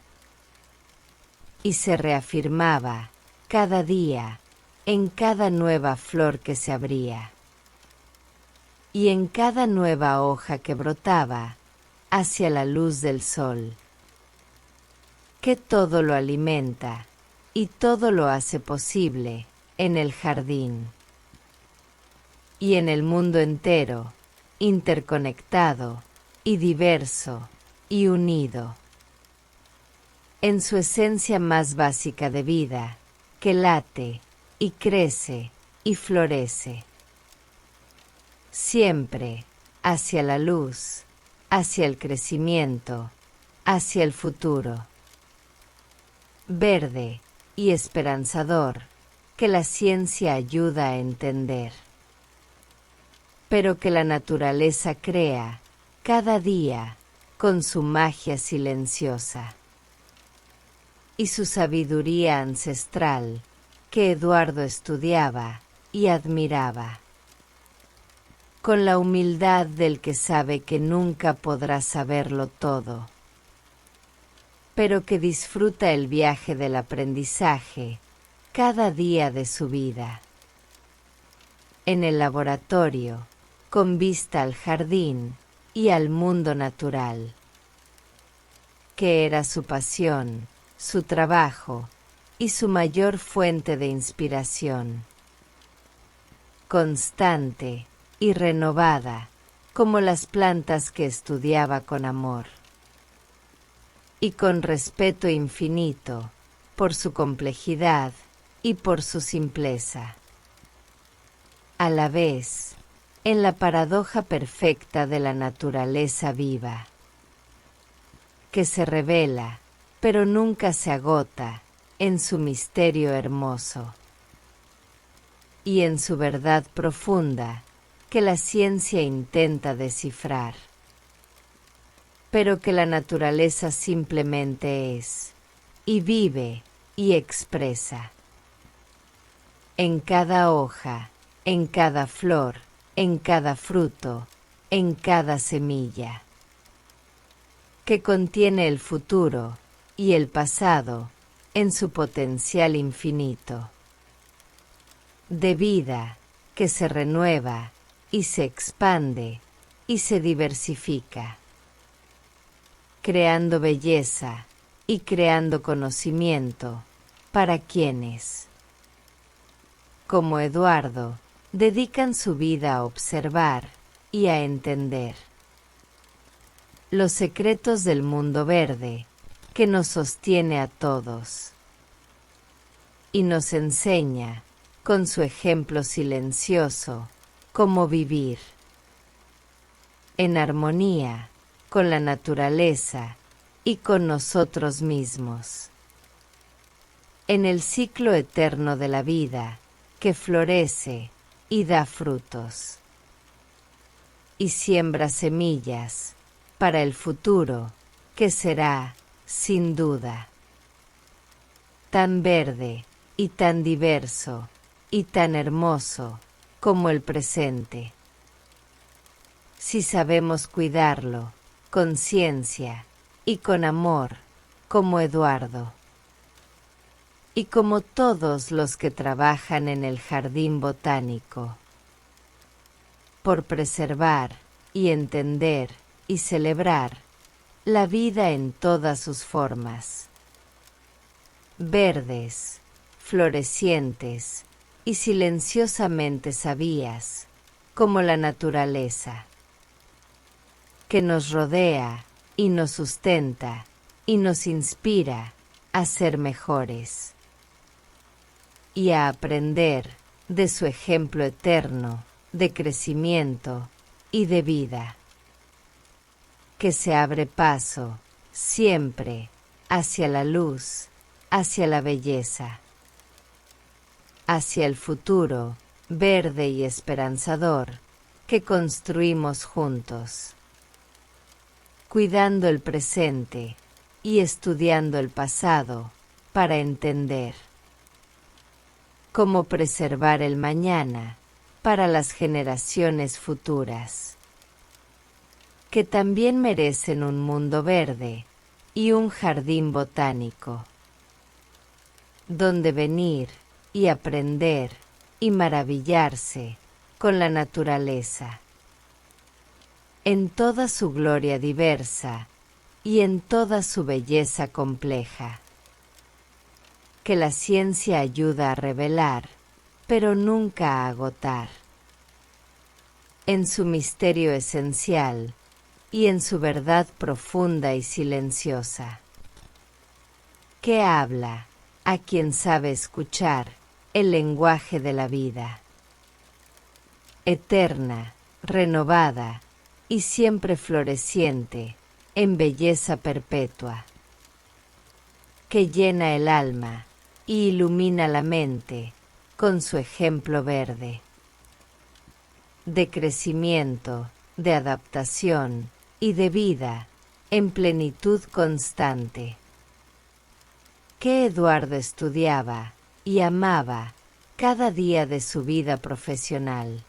y se reafirmaba cada día en cada nueva flor que se abría y en cada nueva hoja que brotaba hacia la luz del sol, que todo lo alimenta y todo lo hace posible en el jardín y en el mundo entero, interconectado y diverso y unido, en su esencia más básica de vida, que late y crece y florece, siempre hacia la luz, hacia el crecimiento, hacia el futuro, verde y esperanzador, que la ciencia ayuda a entender, pero que la naturaleza crea cada día con su magia silenciosa y su sabiduría ancestral que Eduardo estudiaba y admiraba, con la humildad del que sabe que nunca podrá saberlo todo, pero que disfruta el viaje del aprendizaje cada día de su vida. En el laboratorio, con vista al jardín y al mundo natural, que era su pasión, su trabajo y su mayor fuente de inspiración, constante y renovada como las plantas que estudiaba con amor y con respeto infinito por su complejidad y por su simpleza. A la vez, en la paradoja perfecta de la naturaleza viva, que se revela, pero nunca se agota en su misterio hermoso y en su verdad profunda que la ciencia intenta descifrar, pero que la naturaleza simplemente es, y vive y expresa. En cada hoja, en cada flor, en cada fruto, en cada semilla, que contiene el futuro y el pasado en su potencial infinito, de vida que se renueva y se expande y se diversifica, creando belleza y creando conocimiento para quienes, como Eduardo, dedican su vida a observar y a entender los secretos del mundo verde que nos sostiene a todos y nos enseña, con su ejemplo silencioso, cómo vivir en armonía con la naturaleza y con nosotros mismos, en el ciclo eterno de la vida que florece y da frutos y siembra semillas para el futuro que será, sin duda, tan verde y tan diverso y tan hermoso como el presente, si sabemos cuidarlo con ciencia y con amor, como Eduardo. Y como todos los que trabajan en el jardín botánico, por preservar y entender y celebrar la vida en todas sus formas, verdes, florecientes y silenciosamente sabias, como la naturaleza, que nos rodea y nos sustenta y nos inspira a ser mejores y a aprender de su ejemplo eterno de crecimiento y de vida, que se abre paso siempre hacia la luz, hacia la belleza, hacia el futuro verde y esperanzador que construimos juntos, cuidando el presente y estudiando el pasado para entender cómo preservar el mañana para las generaciones futuras, que también merecen un mundo verde y un jardín botánico, donde venir y aprender y maravillarse con la naturaleza, en toda su gloria diversa y en toda su belleza compleja, que la ciencia ayuda a revelar, pero nunca a agotar, en su misterio esencial y en su verdad profunda y silenciosa, que habla a quien sabe escuchar el lenguaje de la vida, eterna, renovada y siempre floreciente en belleza perpetua, que llena el alma y ilumina la mente con su ejemplo verde, de crecimiento, de adaptación y de vida en plenitud constante, que Eduardo estudiaba y amaba cada día de su vida profesional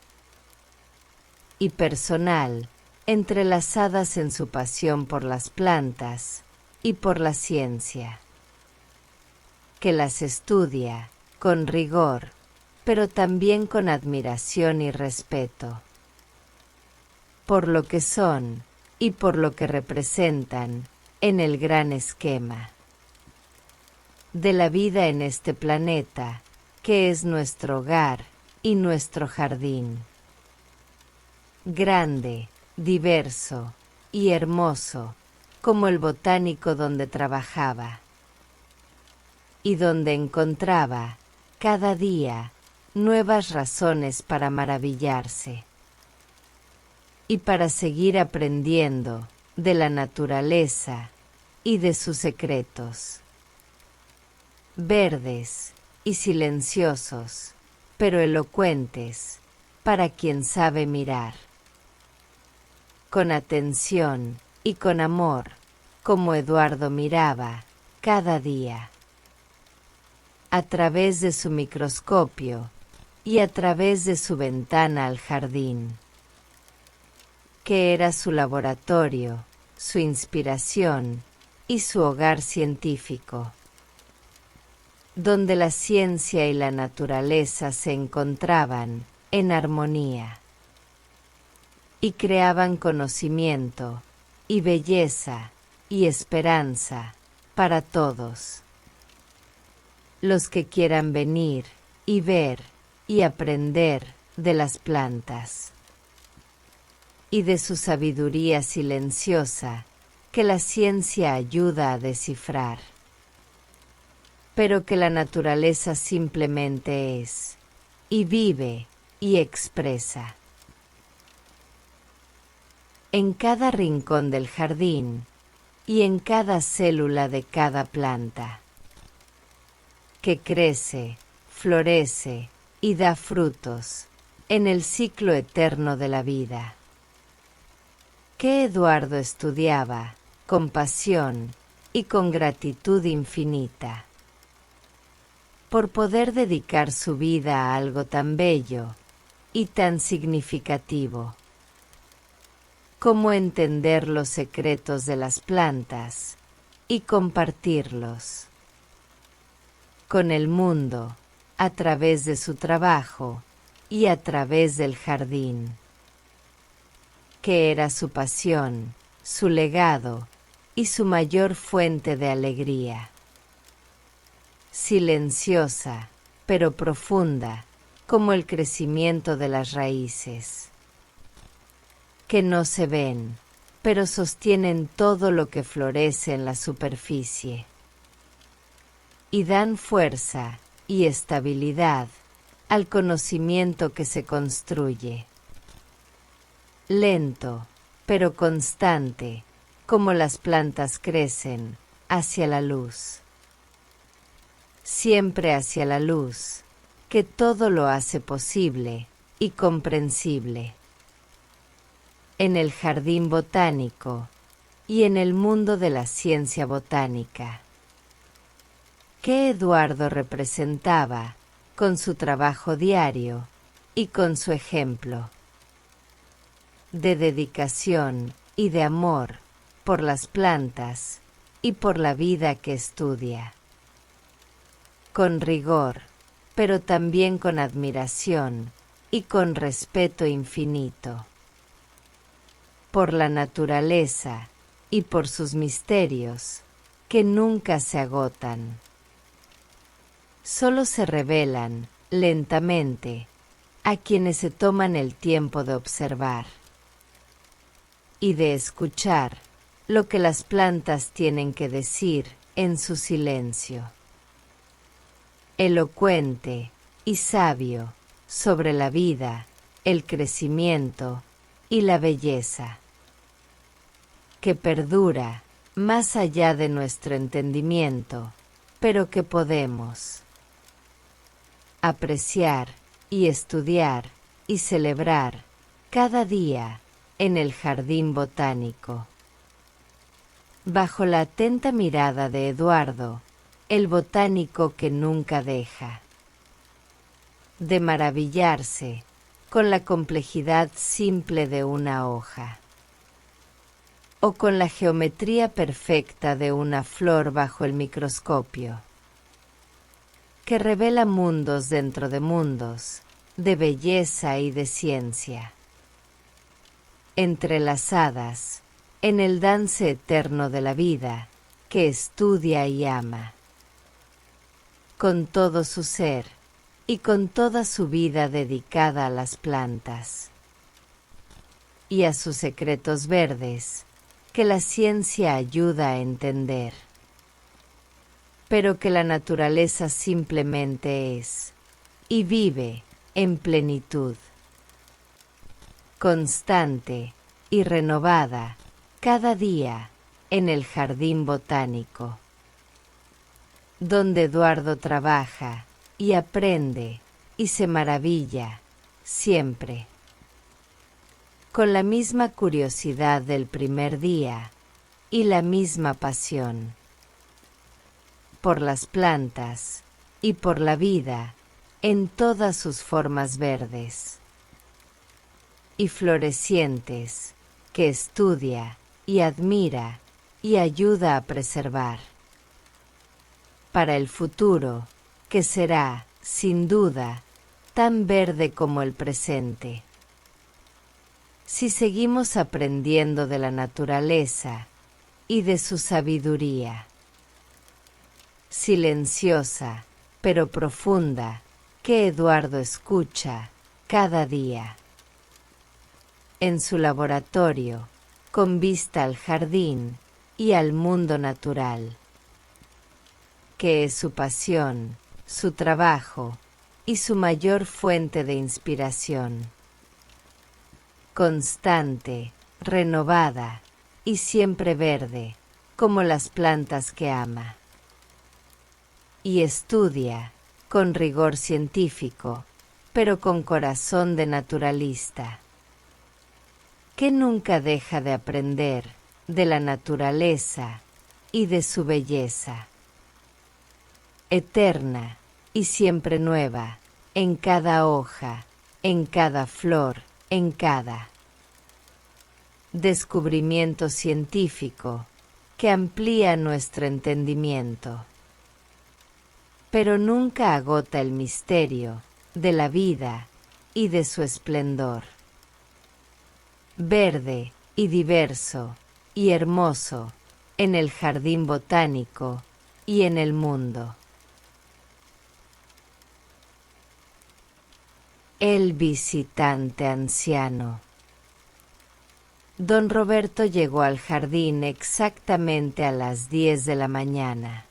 y personal, entrelazadas en su pasión por las plantas y por la ciencia, que las estudia con rigor, pero también con admiración y respeto, por lo que son y por lo que representan en el gran esquema de la vida en este planeta, que es nuestro hogar y nuestro jardín, grande, diverso y hermoso como el botánico donde trabajaba y donde encontraba cada día nuevas razones para maravillarse y para seguir aprendiendo de la naturaleza y de sus secretos, verdes y silenciosos, pero elocuentes para quien sabe mirar, con atención y con amor, como Eduardo miraba cada día, a través de su microscopio y a través de su ventana al jardín, que era su laboratorio, su inspiración y su hogar científico, donde la ciencia y la naturaleza se encontraban en armonía y creaban conocimiento y belleza y esperanza para todos los que quieran venir y ver y aprender de las plantas y de su sabiduría silenciosa que la ciencia ayuda a descifrar, pero que la naturaleza simplemente es y vive y expresa. En cada rincón del jardín y en cada célula de cada planta, que crece, florece y da frutos en el ciclo eterno de la vida, que Eduardo estudiaba con pasión y con gratitud infinita, por poder dedicar su vida a algo tan bello y tan significativo, cómo entender los secretos de las plantas y compartirlos con el mundo a través de su trabajo y a través del jardín, que era su pasión, su legado y su mayor fuente de alegría. Silenciosa, pero profunda, como el crecimiento de las raíces, que no se ven, pero sostienen todo lo que florece en la superficie, y dan fuerza y estabilidad al conocimiento que se construye. Lento, pero constante, como las plantas crecen hacia la luz. Siempre hacia la luz, que todo lo hace posible y comprensible. En el jardín botánico y en el mundo de la ciencia botánica, que Eduardo representaba con su trabajo diario y con su ejemplo de dedicación y de amor por las plantas y por la vida que estudia. Con rigor, pero también con admiración y con respeto infinito. Por la naturaleza y por sus misterios que nunca se agotan. Solo se revelan lentamente a quienes se toman el tiempo de observar y de escuchar lo que las plantas tienen que decir en su silencio. Elocuente y sabio sobre la vida, el crecimiento y la belleza, que perdura más allá de nuestro entendimiento, pero que podemos apreciar y estudiar y celebrar cada día en el jardín botánico. Bajo la atenta mirada de Eduardo, el botánico que nunca deja de maravillarse con la complejidad simple de una hoja, o con la geometría perfecta de una flor bajo el microscopio, que revela mundos dentro de mundos, de belleza y de ciencia, entrelazadas en el dance eterno de la vida que estudia y ama, con todo su ser y con toda su vida dedicada a las plantas y a sus secretos verdes que la ciencia ayuda a entender, pero que la naturaleza simplemente es y vive en plenitud, constante y renovada cada día en el jardín botánico, donde Eduardo trabaja y aprende y se maravilla siempre, con la misma curiosidad del primer día y la misma pasión por las plantas y por la vida en todas sus formas verdes y florecientes que estudia y admira y ayuda a preservar para el futuro que será, sin duda, tan verde como el presente. Si seguimos aprendiendo de la naturaleza y de su sabiduría, silenciosa pero profunda, que Eduardo escucha cada día en su laboratorio, con vista al jardín y al mundo natural, que es su pasión, su trabajo y su mayor fuente de inspiración, constante, renovada y siempre verde, como las plantas que ama, y estudia con rigor científico, pero con corazón de naturalista, que nunca deja de aprender de la naturaleza y de su belleza, eterna y siempre nueva, en cada hoja, en cada flor, en cada descubrimiento científico que amplía nuestro entendimiento, pero nunca agota el misterio de la vida y de su esplendor. Verde y diverso y hermoso en el jardín botánico y en el mundo. El visitante anciano. Don Roberto llegó al jardín exactamente a las 10 de la mañana.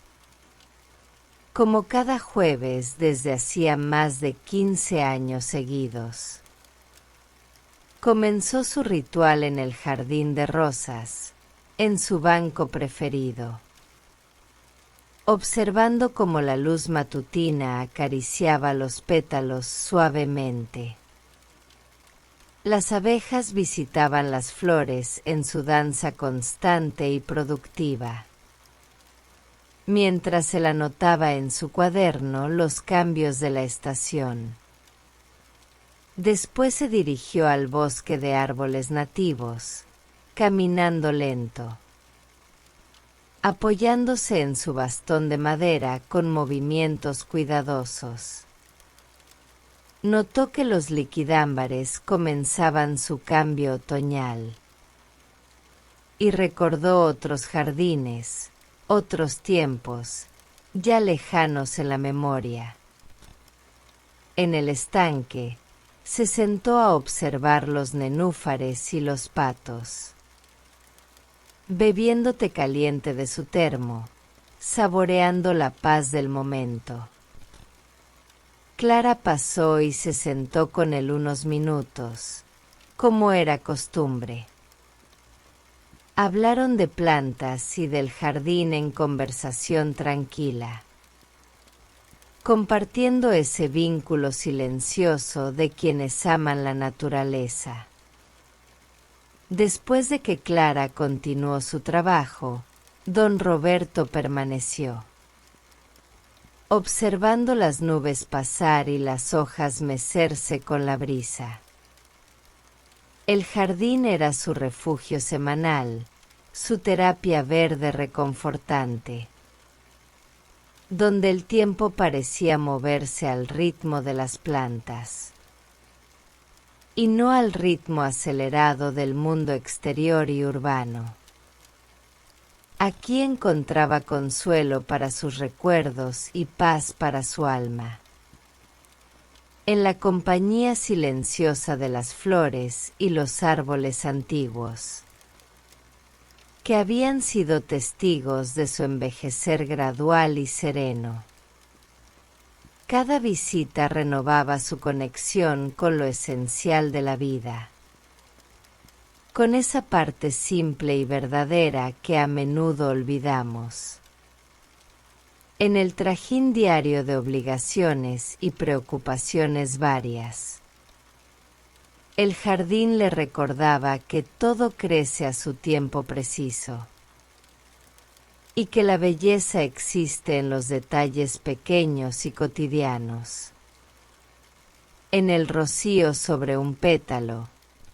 Como cada jueves desde hacía más de 15 años seguidos. Comenzó su ritual en el jardín de rosas, en su banco preferido, observando cómo la luz matutina acariciaba los pétalos suavemente. Las abejas visitaban las flores en su danza constante y productiva, mientras él anotaba en su cuaderno los cambios de la estación. Después se dirigió al bosque de árboles nativos, caminando lento, apoyándose en su bastón de madera con movimientos cuidadosos. Notó que los liquidámbares comenzaban su cambio otoñal y recordó otros jardines, otros tiempos, ya lejanos en la memoria. En el estanque, se sentó a observar los nenúfares y los patos. Bebiendo té caliente de su termo, saboreando la paz del momento. Clara pasó y se sentó con él unos minutos, como era costumbre. Hablaron de plantas y del jardín en conversación tranquila, compartiendo ese vínculo silencioso de quienes aman la naturaleza. Después de que Clara continuó su trabajo, don Roberto permaneció, observando las nubes pasar y las hojas mecerse con la brisa. El jardín era su refugio semanal, su terapia verde reconfortante, donde el tiempo parecía moverse al ritmo de las plantas, y no al ritmo acelerado del mundo exterior y urbano. Aquí encontraba consuelo para sus recuerdos y paz para su alma. En la compañía silenciosa de las flores y los árboles antiguos, que habían sido testigos de su envejecer gradual y sereno. Cada visita renovaba su conexión con lo esencial de la vida, con esa parte simple y verdadera que a menudo olvidamos. En el trajín diario de obligaciones y preocupaciones varias, el jardín le recordaba que todo crece a su tiempo preciso, y que la belleza existe en los detalles pequeños y cotidianos, en el rocío sobre un pétalo,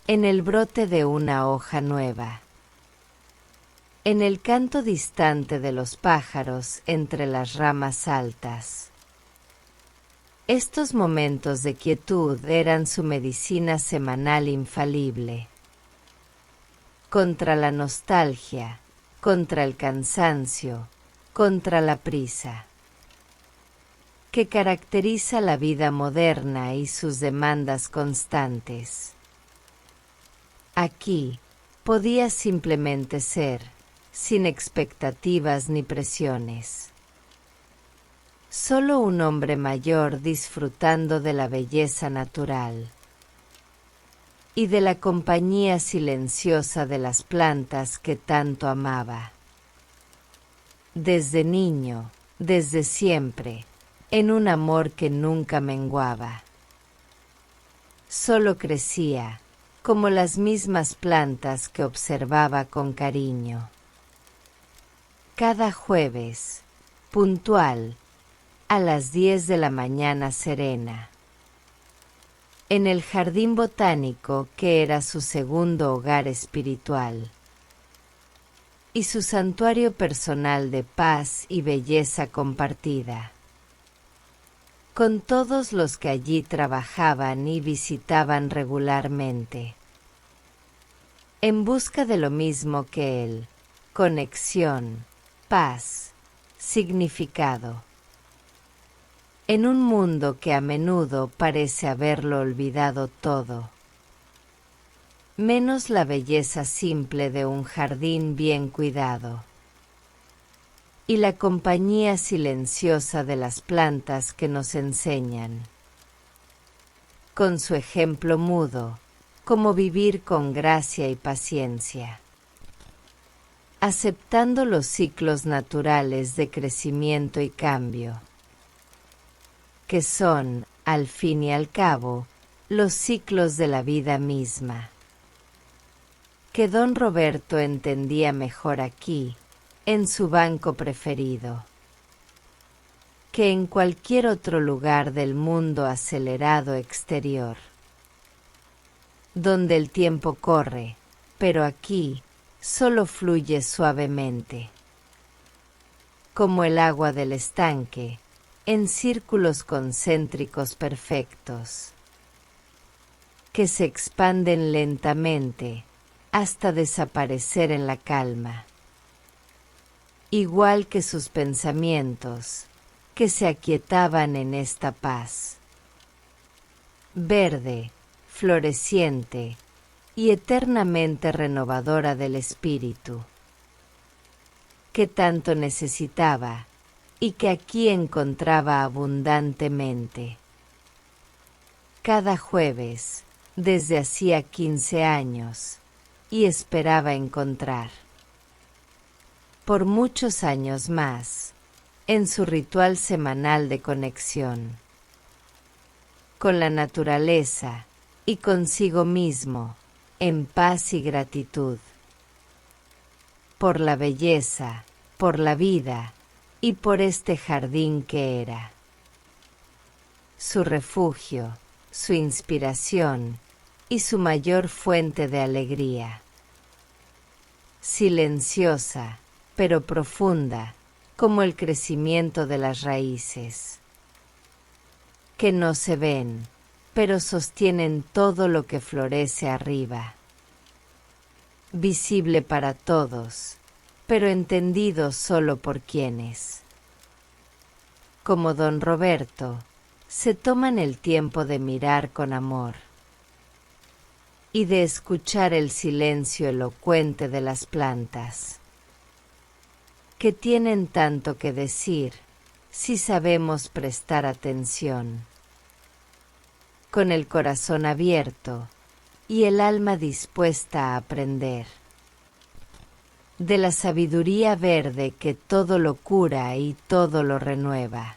en el brote de una hoja nueva, en el canto distante de los pájaros entre las ramas altas. Estos momentos de quietud eran su medicina semanal infalible, contra la nostalgia, contra el cansancio, contra la prisa, que caracteriza la vida moderna y sus demandas constantes. Aquí podía simplemente ser, sin expectativas ni presiones. Solo un hombre mayor disfrutando de la belleza natural y de la compañía silenciosa de las plantas que tanto amaba. Desde niño, desde siempre, en un amor que nunca menguaba. Solo crecía, como las mismas plantas que observaba con cariño. Cada jueves, puntual, a las 10 de la mañana serena. en el jardín botánico que era su segundo hogar espiritual, y su santuario personal de paz y belleza compartida, con todos los que allí trabajaban y visitaban regularmente, en busca de lo mismo que él: conexión, paz, significado. En un mundo que a menudo parece haberlo olvidado todo, menos la belleza simple de un jardín bien cuidado, y la compañía silenciosa de las plantas que nos enseñan, con su ejemplo mudo, cómo vivir con gracia y paciencia, aceptando los ciclos naturales de crecimiento y cambio, que son, al fin y al cabo, los ciclos de la vida misma, que don Roberto entendía mejor aquí, en su banco preferido, que en cualquier otro lugar del mundo acelerado exterior, donde el tiempo corre, pero aquí solo fluye suavemente, como el agua del estanque, en círculos concéntricos perfectos, que se expanden lentamente hasta desaparecer en la calma, igual que sus pensamientos, que se aquietaban en esta paz, verde, floreciente y eternamente renovadora del espíritu, que tanto necesitaba y que aquí encontraba abundantemente. Cada jueves, desde hacía 15 años, y esperaba encontrar, por muchos años más, en su ritual semanal de conexión, con la naturaleza y consigo mismo, en paz y gratitud, por la belleza, por la vida, y por este jardín que era su refugio, su inspiración y su mayor fuente de alegría. Silenciosa, pero profunda, como el crecimiento de las raíces, que no se ven, pero sostienen todo lo que florece arriba. Visible para todos, pero entendido solo por quienes, como don Roberto, se toman el tiempo de mirar con amor y de escuchar el silencio elocuente de las plantas, que tienen tanto que decir si sabemos prestar atención, con el corazón abierto y el alma dispuesta a aprender, de la sabiduría verde que todo lo cura y todo lo renueva,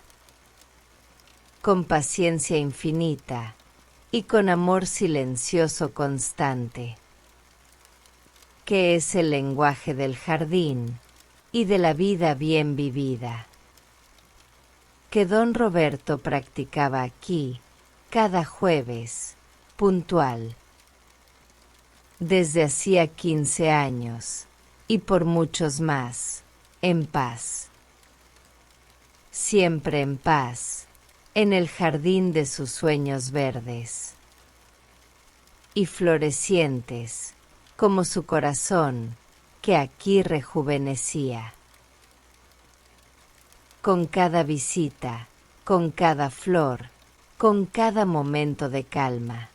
con paciencia infinita y con amor silencioso constante, que es el lenguaje del jardín y de la vida bien vivida, que don Roberto practicaba aquí cada jueves, puntual, desde hacía 15 años, y por muchos más, en paz. Siempre en paz, en el jardín de sus sueños verdes, y florecientes, como su corazón, que aquí rejuvenecía. Con cada visita, con cada flor, con cada momento de calma,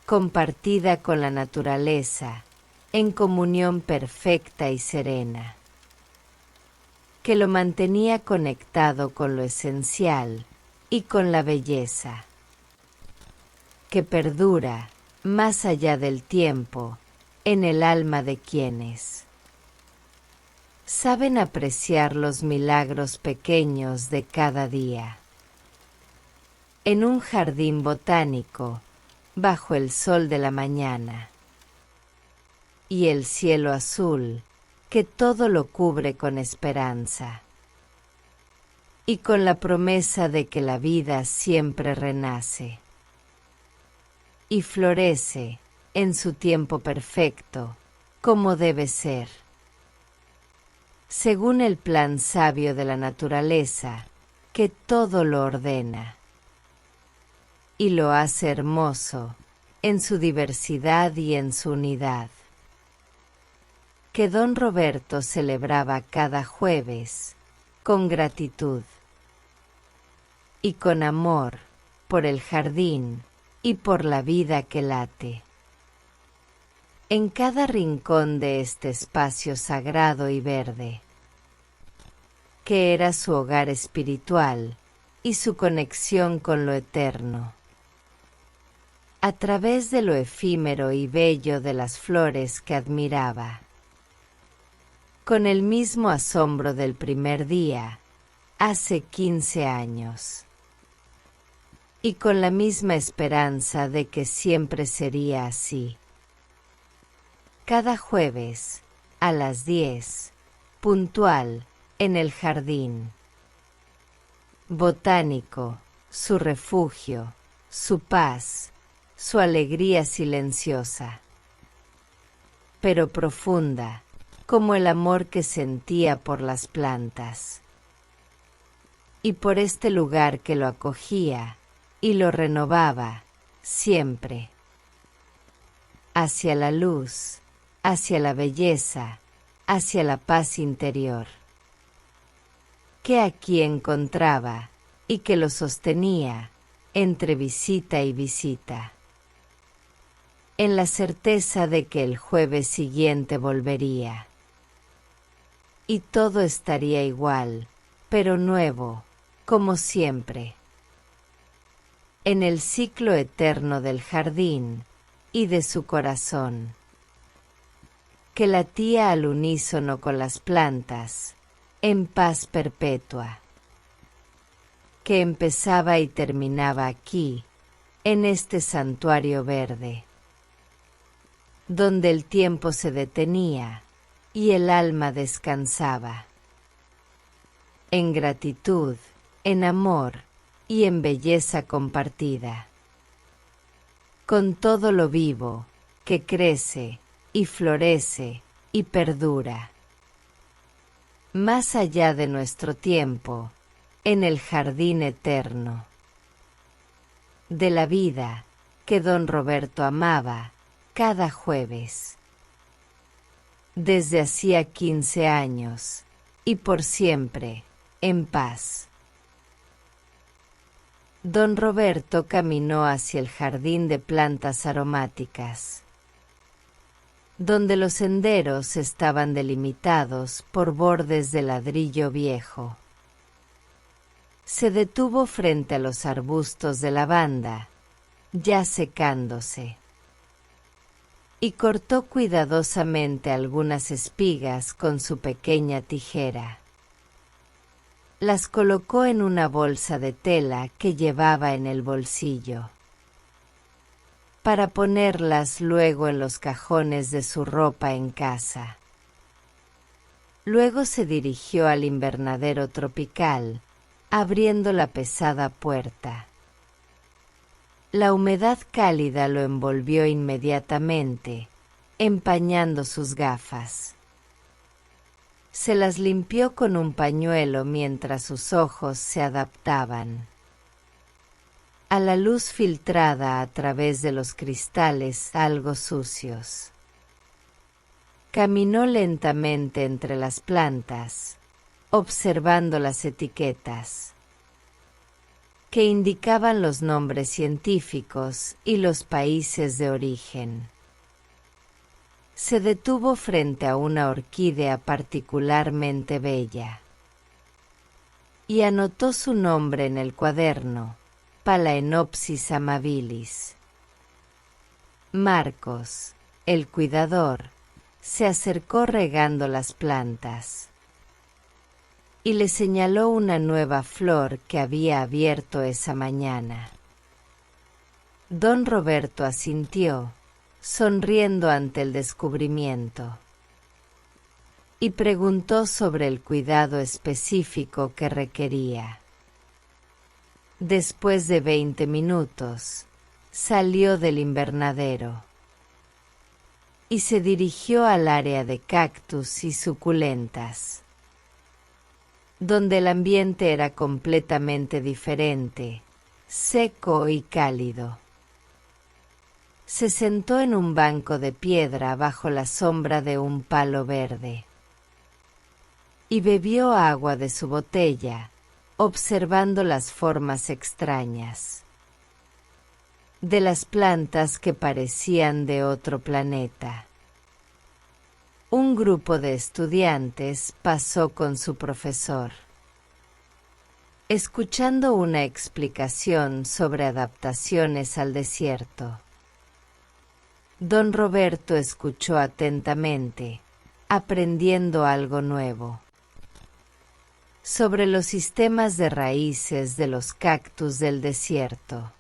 compartida con la naturaleza, en comunión perfecta y serena, que lo mantenía conectado con lo esencial y con la belleza, que perdura más allá del tiempo en el alma de quienes saben apreciar los milagros pequeños de cada día. En un jardín botánico, bajo el sol de la mañana, y el cielo azul, que todo lo cubre con esperanza, y con la promesa de que la vida siempre renace. y florece, en su tiempo perfecto, como debe ser. Según el plan sabio de la naturaleza, que todo lo ordena. Y lo hace hermoso, en su diversidad y en su unidad. Que don Roberto celebraba cada jueves, con gratitud y con amor, por el jardín y por la vida que late. En cada rincón de este espacio sagrado y verde, que era su hogar espiritual y su conexión con lo eterno. A través de lo efímero y bello de las flores que admiraba. Con el mismo asombro del primer día, hace 15 años. Y con la misma esperanza de que siempre sería así. Cada jueves, a las 10, puntual, en el jardín. Botánico, su refugio, su paz, su alegría silenciosa, pero profunda, como el amor que sentía por las plantas. Y por este lugar que lo acogía y lo renovaba, siempre. Hacia la luz, hacia la belleza, hacia la paz interior. Que aquí encontraba y que lo sostenía entre visita y visita. En la certeza de que el jueves siguiente volvería. Y todo estaría igual, pero nuevo, como siempre. En el ciclo eterno del jardín y de su corazón, que latía al unísono con las plantas, en paz perpetua, que empezaba y terminaba aquí, en este santuario verde, donde el tiempo se detenía y el alma descansaba, en gratitud, en amor y en belleza compartida, con todo lo vivo que crece y florece y perdura, más allá de nuestro tiempo, en el jardín eterno, de la vida que don Roberto amaba cada jueves, desde hacía 15 años, y por siempre, en paz. Don Roberto caminó hacia el jardín de plantas aromáticas, donde los senderos estaban delimitados por bordes de ladrillo viejo. Se detuvo frente a los arbustos de lavanda, ya secándose, y cortó cuidadosamente algunas espigas con su pequeña tijera. Las colocó en una bolsa de tela que llevaba en el bolsillo, para ponerlas luego en los cajones de su ropa en casa. Luego se dirigió al invernadero tropical, abriendo la pesada puerta. La humedad cálida lo envolvió inmediatamente, empañando sus gafas. Se las limpió con un pañuelo mientras sus ojos se adaptaban a la luz filtrada a través de los cristales algo sucios. Caminó lentamente entre las plantas, observando las etiquetas, que indicaban los nombres científicos y los países de origen. Se detuvo frente a una orquídea particularmente bella y anotó su nombre en el cuaderno, Phalaenopsis amabilis. Marcos, el cuidador, se acercó regando las plantas y le señaló una nueva flor que había abierto esa mañana. Don Roberto asintió, sonriendo ante el descubrimiento, y preguntó sobre el cuidado específico que requería. Después de 20 minutos, salió del invernadero y se dirigió al área de cactus y suculentas, donde el ambiente era completamente diferente, seco y cálido. Se sentó en un banco de piedra bajo la sombra de un palo verde y bebió agua de su botella, observando las formas extrañas de las plantas que parecían de otro planeta. Un grupo de estudiantes pasó con su profesor, escuchando una explicación sobre adaptaciones al desierto. Don Roberto escuchó atentamente, aprendiendo algo nuevo sobre los sistemas de raíces de los cactus del desierto.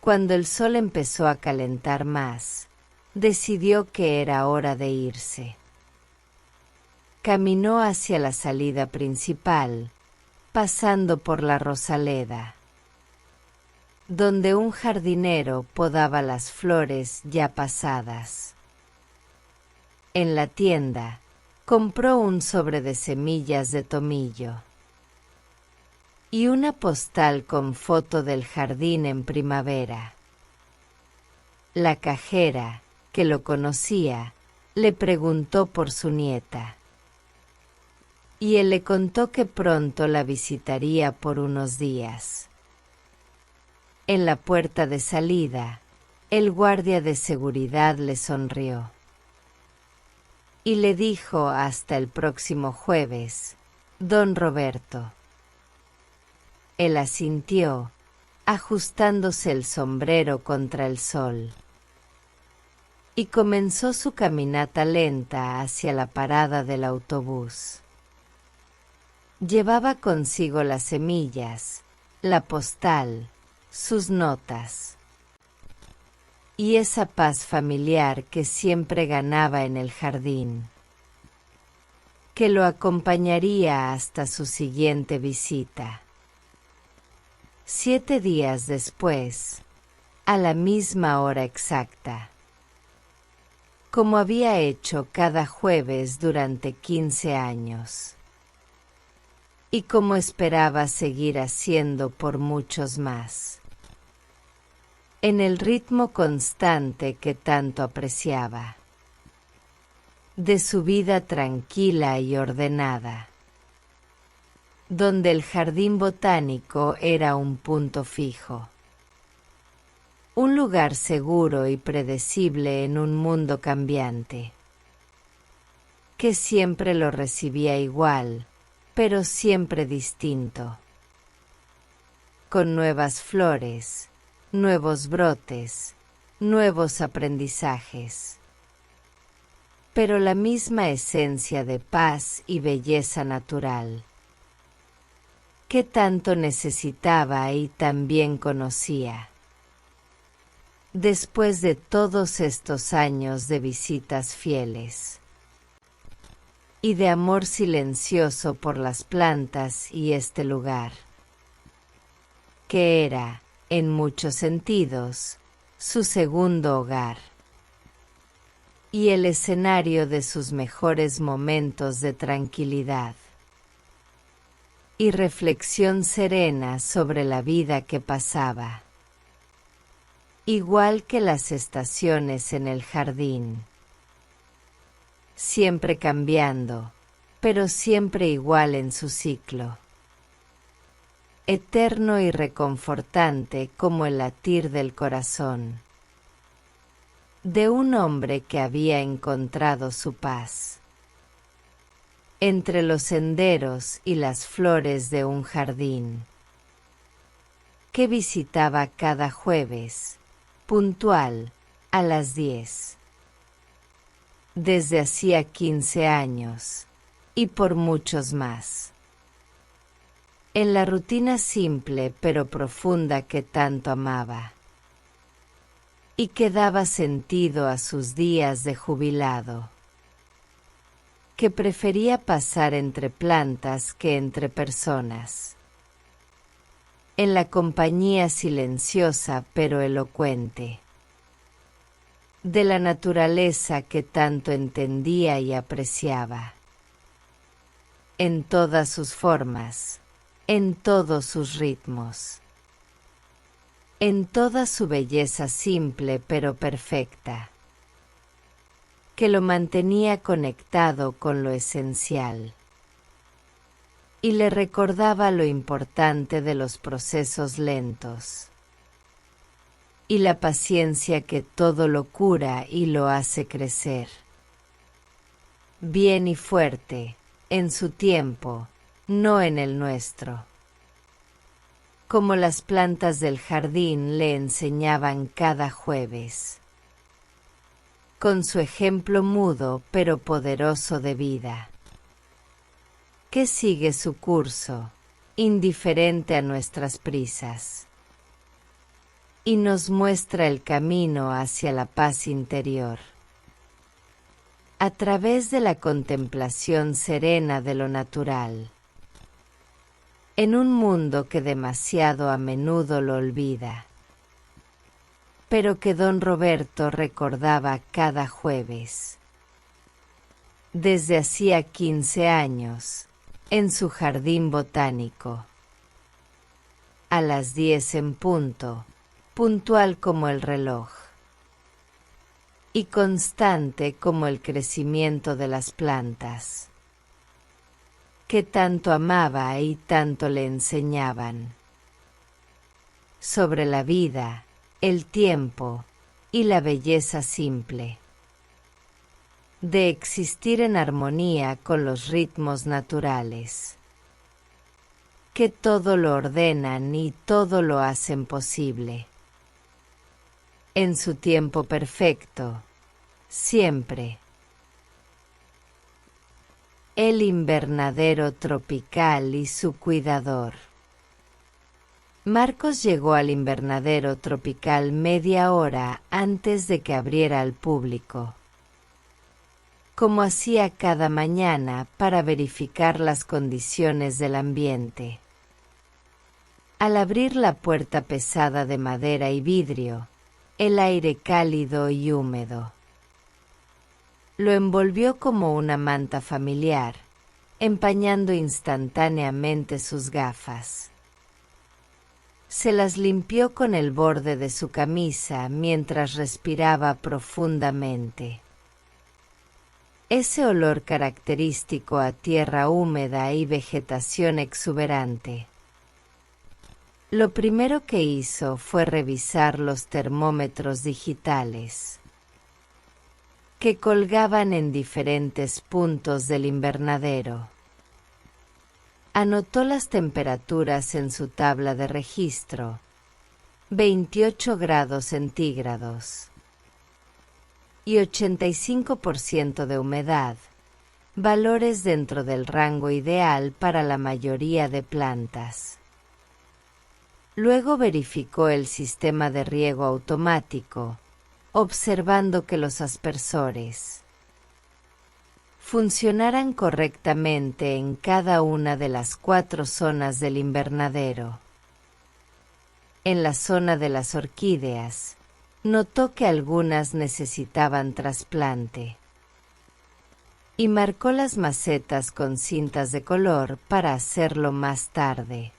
Cuando el sol empezó a calentar más, decidió que era hora de irse. Caminó hacia la salida principal, pasando por la Rosaleda, donde un jardinero podaba las flores ya pasadas. En la tienda, compró un sobre de semillas de tomillo y una postal con foto del jardín en primavera. La cajera, que lo conocía, le preguntó por su nieta, y él le contó que pronto la visitaría por unos días. En la puerta de salida, el guardia de seguridad le sonrió y le dijo hasta el próximo jueves, don Roberto. Él asintió, ajustándose el sombrero contra el sol, y comenzó su caminata lenta hacia la parada del autobús. Llevaba consigo las semillas, la postal, sus notas y esa paz familiar que siempre ganaba en el jardín, que lo acompañaría hasta su siguiente visita. 7 días después, a la misma hora exacta, como había hecho cada jueves durante 15 años, y como esperaba seguir haciendo por muchos más, en el ritmo constante que tanto apreciaba, de su vida tranquila y ordenada, donde el jardín botánico era un punto fijo, un lugar seguro y predecible en un mundo cambiante, que siempre lo recibía igual, pero siempre distinto, con nuevas flores, nuevos brotes, nuevos aprendizajes, pero la misma esencia de paz y belleza natural, que tanto necesitaba y también conocía. Después de todos estos años de visitas fieles y de amor silencioso por las plantas y este lugar, que era, en muchos sentidos, su segundo hogar y el escenario de sus mejores momentos de tranquilidad y reflexión serena sobre la vida que pasaba, igual que las estaciones en el jardín, siempre cambiando, pero siempre igual en su ciclo, eterno y reconfortante como el latir del corazón de un hombre que había encontrado su paz entre los senderos y las flores de un jardín que visitaba cada jueves, puntual, a las 10, desde hacía 15 años, y por muchos más, en la rutina simple pero profunda que tanto amaba, y que daba sentido a sus días de jubilado, que prefería pasar entre plantas que entre personas, en la compañía silenciosa pero elocuente de la naturaleza que tanto entendía y apreciaba, en todas sus formas, en todos sus ritmos, en toda su belleza simple pero perfecta, que lo mantenía conectado con lo esencial y le recordaba lo importante de los procesos lentos y la paciencia que todo lo cura y lo hace crecer, bien y fuerte, en su tiempo, no en el nuestro. Como las plantas del jardín le enseñaban cada jueves, con su ejemplo mudo pero poderoso de vida, que sigue su curso, indiferente a nuestras prisas, y nos muestra el camino hacia la paz interior, a través de la contemplación serena de lo natural, en un mundo que demasiado a menudo lo olvida, pero que don Roberto recordaba cada jueves, desde hacía 15 años, en su jardín botánico, a las 10 en punto, puntual como el reloj, y constante como el crecimiento de las plantas, que tanto amaba y tanto le enseñaban, sobre la vida, el tiempo y la belleza simple, de existir en armonía con los ritmos naturales, que todo lo ordenan y todo lo hacen posible, en su tiempo perfecto, siempre. El invernadero tropical y su cuidador. Marcos llegó al invernadero tropical media hora antes de que abriera al público, como hacía cada mañana para verificar las condiciones del ambiente. Al abrir la puerta pesada de madera y vidrio, el aire cálido y húmedo lo envolvió como una manta familiar, empañando instantáneamente sus gafas. Se las limpió con el borde de su camisa mientras respiraba profundamente. Ese olor característico a tierra húmeda y vegetación exuberante. Lo primero que hizo fue revisar los termómetros digitales, que colgaban en diferentes puntos del invernadero. Anotó las temperaturas en su tabla de registro, 28 grados centígrados y 85% de humedad, valores dentro del rango ideal para la mayoría de plantas. Luego verificó el sistema de riego automático, observando que los aspersores funcionaran correctamente en cada una de las 4 zonas del invernadero. En la zona de las orquídeas, notó que algunas necesitaban trasplante y marcó las macetas con cintas de color para hacerlo más tarde.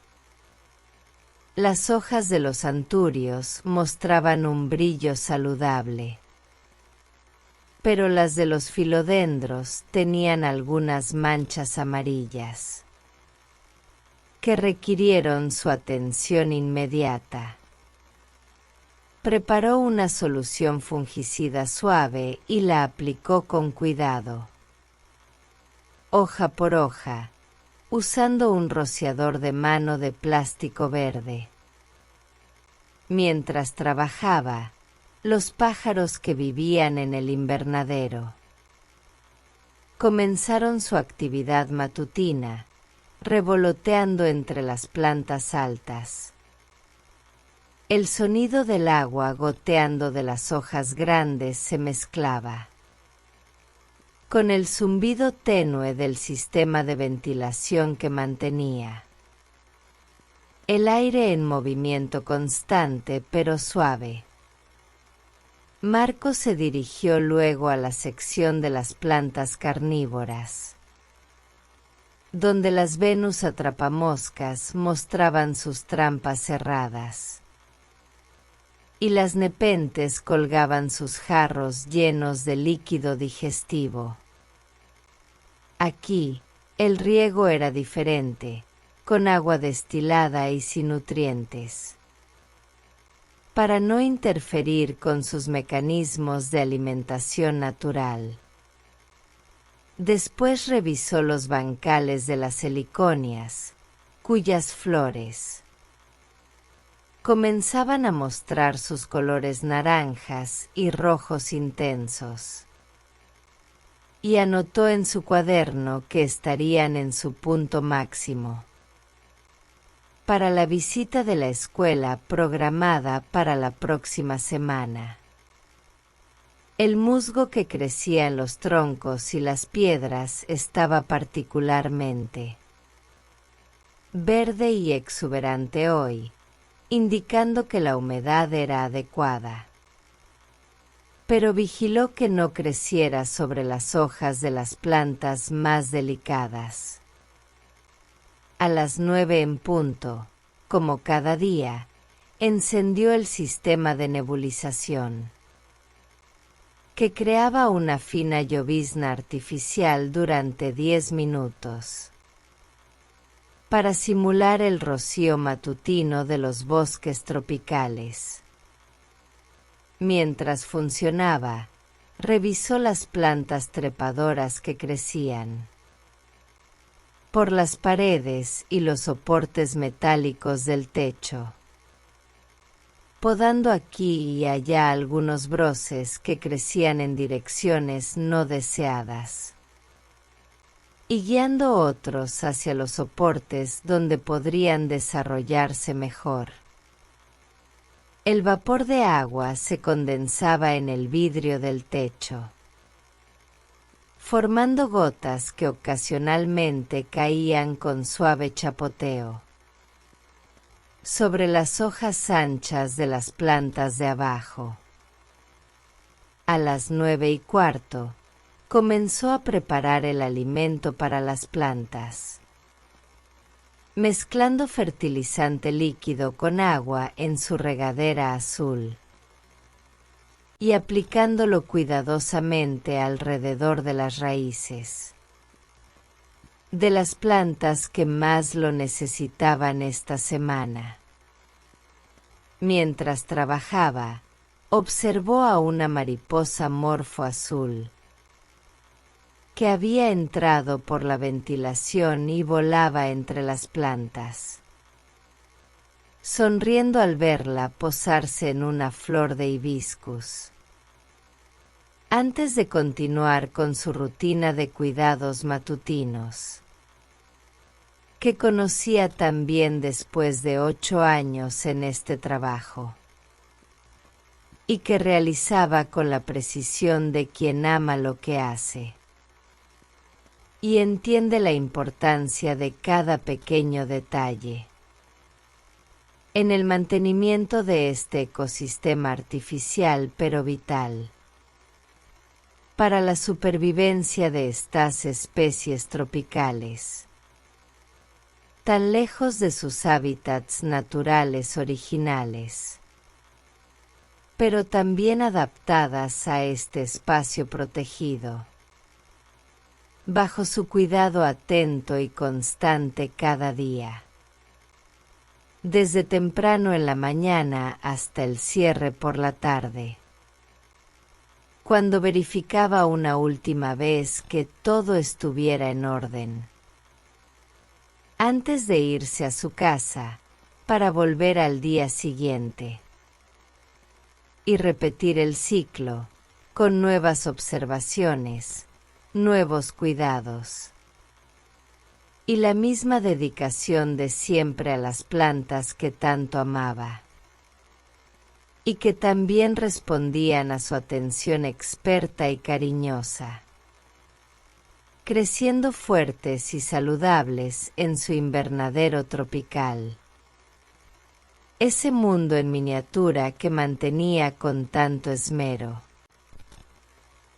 Las hojas de los anturios mostraban un brillo saludable, pero las de los filodendros tenían algunas manchas amarillas, que requirieron su atención inmediata. Preparó una solución fungicida suave y la aplicó con cuidado, hoja por hoja, usando un rociador de mano de plástico verde. Mientras trabajaba, los pájaros que vivían en el invernadero comenzaron su actividad matutina, revoloteando entre las plantas altas. El sonido del agua goteando de las hojas grandes se mezclaba con el zumbido tenue del sistema de ventilación que mantenía. el aire en movimiento constante pero suave. Marco se dirigió luego a la sección de las plantas carnívoras, donde las Venus atrapamoscas mostraban sus trampas cerradas, y las nepentes colgaban sus jarros llenos de líquido digestivo. Aquí, el riego era diferente, con agua destilada y sin nutrientes, para no interferir con sus mecanismos de alimentación natural. Después revisó los bancales de las heliconias, cuyas flores comenzaban a mostrar sus colores naranjas y rojos intensos, y anotó en su cuaderno que estarían en su punto máximo para la visita de la escuela programada para la próxima semana. El musgo que crecía en los troncos y las piedras estaba particularmente verde y exuberante hoy, indicando que la humedad era adecuada. Pero vigiló que no creciera sobre las hojas de las plantas más delicadas. A las 9 en punto, como cada día, encendió el sistema de nebulización, que creaba una fina llovizna artificial durante 10 minutos, para simular el rocío matutino de los bosques tropicales. Mientras funcionaba, revisó las plantas trepadoras que crecían por las paredes y los soportes metálicos del techo, podando aquí y allá algunos broces que crecían en direcciones no deseadas, y guiando otros hacia los soportes donde podrían desarrollarse mejor. El vapor de agua se condensaba en el vidrio del techo, formando gotas que ocasionalmente caían con suave chapoteo sobre las hojas anchas de las plantas de abajo. A las 9:15 comenzó a preparar el alimento para las plantas, mezclando fertilizante líquido con agua en su regadera azul y aplicándolo cuidadosamente alrededor de las raíces de las plantas que más lo necesitaban esta semana. Mientras trabajaba, observó a una mariposa morfo azul que había entrado por la ventilación y volaba entre las plantas, sonriendo al verla posarse en una flor de hibiscus. Antes de continuar con su rutina de cuidados matutinos, que conocía tan bien después de 8 años en este trabajo, y que realizaba con la precisión de quien ama lo que hace, y entiende la importancia de cada pequeño detalle en el mantenimiento de este ecosistema artificial pero vital, para la supervivencia de estas especies tropicales, tan lejos de sus hábitats naturales originales, pero también adaptadas a este espacio protegido, bajo su cuidado atento y constante cada día, desde temprano en la mañana hasta el cierre por la tarde, cuando verificaba una última vez que todo estuviera en orden, antes de irse a su casa para volver al día siguiente y repetir el ciclo con nuevas observaciones, nuevos cuidados y la misma dedicación de siempre a las plantas que tanto amaba y que también respondían a su atención experta y cariñosa, creciendo fuertes y saludables en su invernadero tropical. ese mundo en miniatura que mantenía con tanto esmero,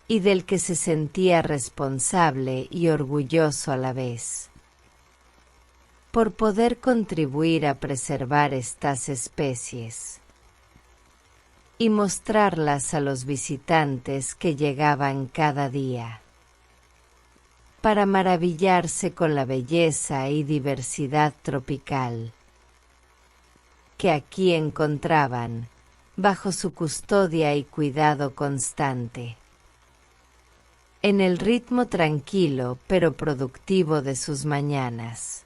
y del que se sentía responsable y orgulloso a la vez, por poder contribuir a preservar estas especies y mostrarlas a los visitantes que llegaban cada día, para maravillarse con la belleza y diversidad tropical que aquí encontraban bajo su custodia y cuidado constante, en el ritmo tranquilo pero productivo de sus mañanas,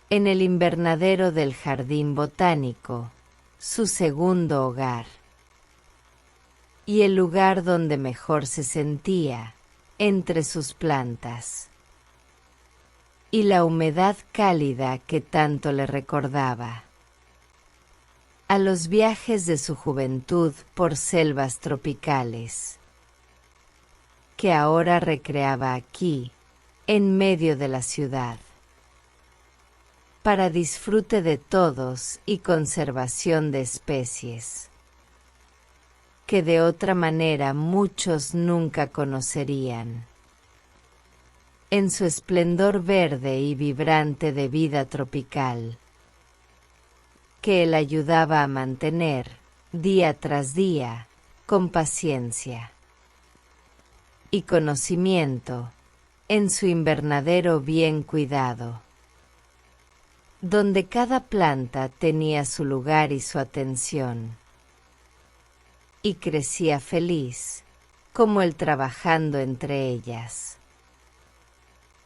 en el invernadero del Jardín Botánico, su segundo hogar, y el lugar donde mejor se sentía entre sus plantas, y la humedad cálida que tanto le recordaba a los viajes de su juventud por selvas tropicales, que ahora recreaba aquí, en medio de la ciudad, para disfrute de todos y conservación de especies, que de otra manera muchos nunca conocerían, en su esplendor verde y vibrante de vida tropical, que él ayudaba a mantener, día tras día, con paciencia y conocimiento, en su invernadero bien cuidado, donde cada planta tenía su lugar y su atención, y crecía feliz, como él trabajando entre ellas,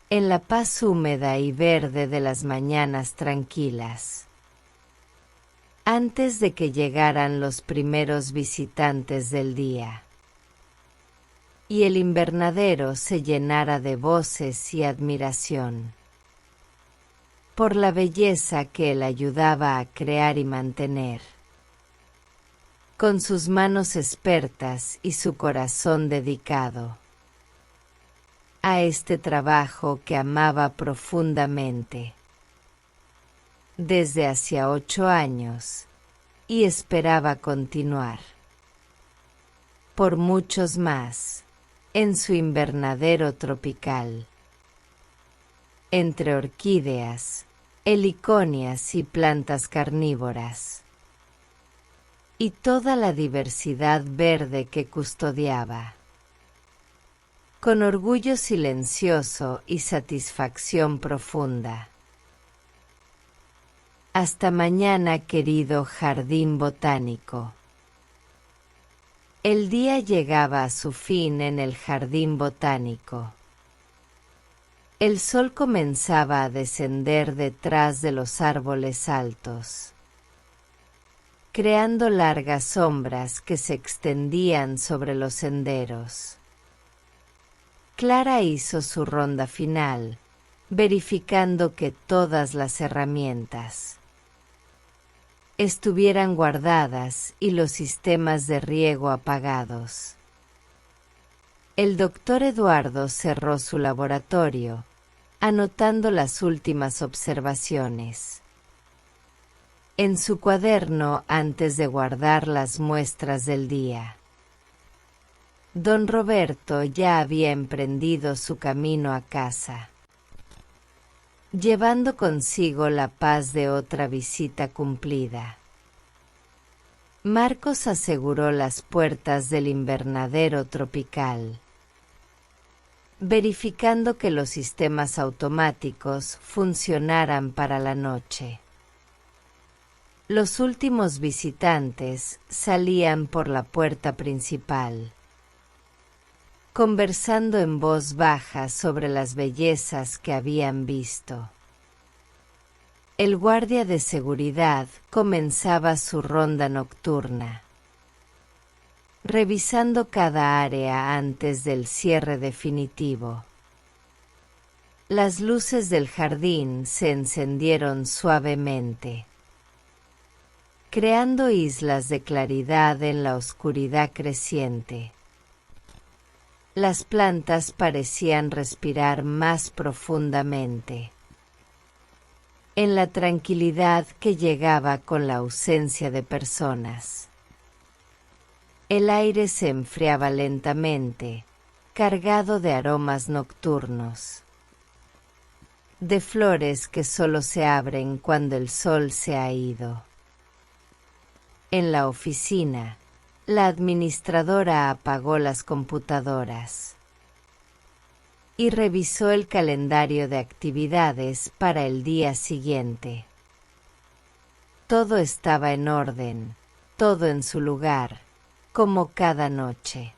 en la paz húmeda y verde de las mañanas tranquilas, antes de que llegaran los primeros visitantes del día, y el invernadero se llenara de voces y admiración, por la belleza que él ayudaba a crear y mantener, con sus manos expertas y su corazón dedicado a este trabajo que amaba profundamente, desde hacía 8 años, y esperaba continuar por muchos más en su invernadero tropical, entre orquídeas, heliconias y plantas carnívoras, y toda la diversidad verde que custodiaba, con orgullo silencioso y satisfacción profunda. Hasta mañana, querido Jardín Botánico. El día llegaba a su fin en el Jardín Botánico. El sol comenzaba a descender detrás de los árboles altos, creando largas sombras que se extendían sobre los senderos. Clara hizo su ronda final, verificando que todas las herramientas estuvieran guardadas y los sistemas de riego apagados. El doctor Eduardo cerró su laboratorio, anotando las últimas observaciones en su cuaderno antes de guardar las muestras del día. Don Roberto ya había emprendido su camino a casa, llevando consigo la paz de otra visita cumplida. Marcos aseguró las puertas del invernadero tropical, verificando que los sistemas automáticos funcionaran para la noche. Los últimos visitantes salían por la puerta principal, conversando en voz baja sobre las bellezas que habían visto. El guardia de seguridad comenzaba su ronda nocturna, revisando cada área antes del cierre definitivo. Las luces del jardín se encendieron suavemente, creando islas de claridad en la oscuridad creciente. Las plantas parecían respirar más profundamente, en la tranquilidad que llegaba con la ausencia de personas. El aire se enfriaba lentamente, cargado de aromas nocturnos, de flores que solo se abren cuando el sol se ha ido. En la oficina, la administradora apagó las computadoras y revisó el calendario de actividades para el día siguiente. Todo estaba en orden, todo en su lugar, como cada noche.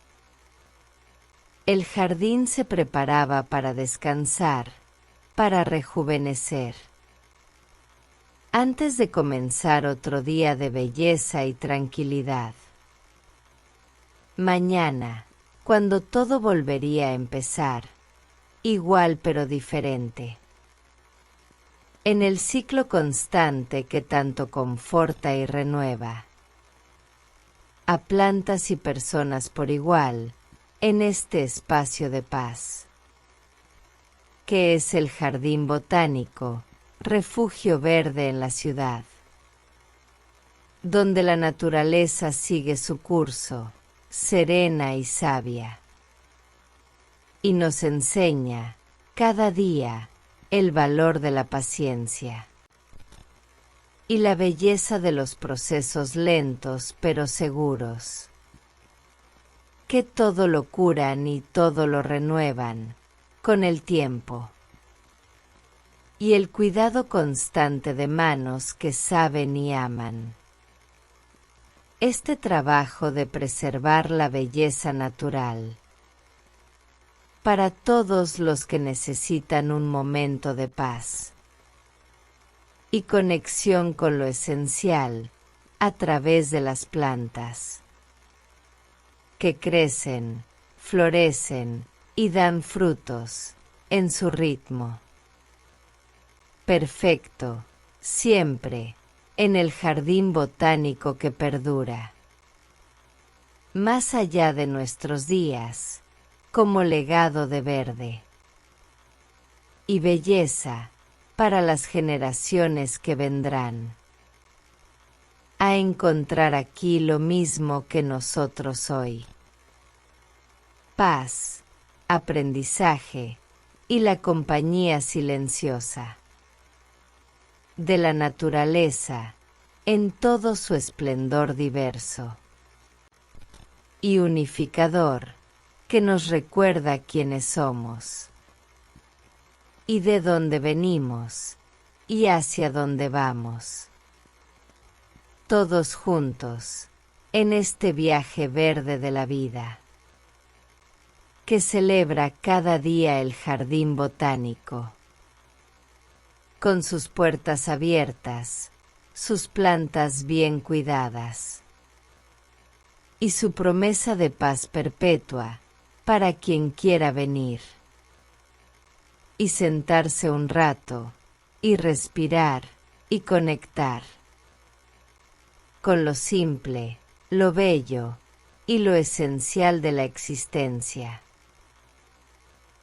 El jardín se preparaba para descansar, para rejuvenecer. Antes de comenzar otro día de belleza y tranquilidad. Mañana, cuando todo volvería a empezar, igual pero diferente. En el ciclo constante que tanto conforta y renueva. A plantas y personas por igual, en este espacio de paz. Que es el jardín botánico, refugio verde en la ciudad. Donde la naturaleza sigue su curso, serena y sabia. Y nos enseña, cada día, el valor de la paciencia. Y la belleza de los procesos lentos pero seguros. Que todo lo curan y todo lo renuevan, con el tiempo. Y el cuidado constante de manos que saben y aman. Este trabajo de preservar la belleza natural. Para todos los que necesitan un momento de paz. Y conexión con lo esencial, a través de las plantas. Que crecen, florecen y dan frutos, en su ritmo. Perfecto, siempre, en el jardín botánico que perdura. Más allá de nuestros días, como legado de verde. Y belleza para las generaciones que vendrán. A encontrar aquí lo mismo que nosotros hoy. Paz, aprendizaje y la compañía silenciosa. De la naturaleza en todo su esplendor diverso. Y unificador que nos recuerda quiénes somos. Y de dónde venimos y hacia dónde vamos. Todos juntos en este viaje verde de la vida. Que celebra cada día el jardín botánico. Con sus puertas abiertas, sus plantas bien cuidadas. Y su promesa de paz perpetua para quien quiera venir. Y sentarse un rato, y respirar, y conectar. Con lo simple, lo bello, y lo esencial de la existencia.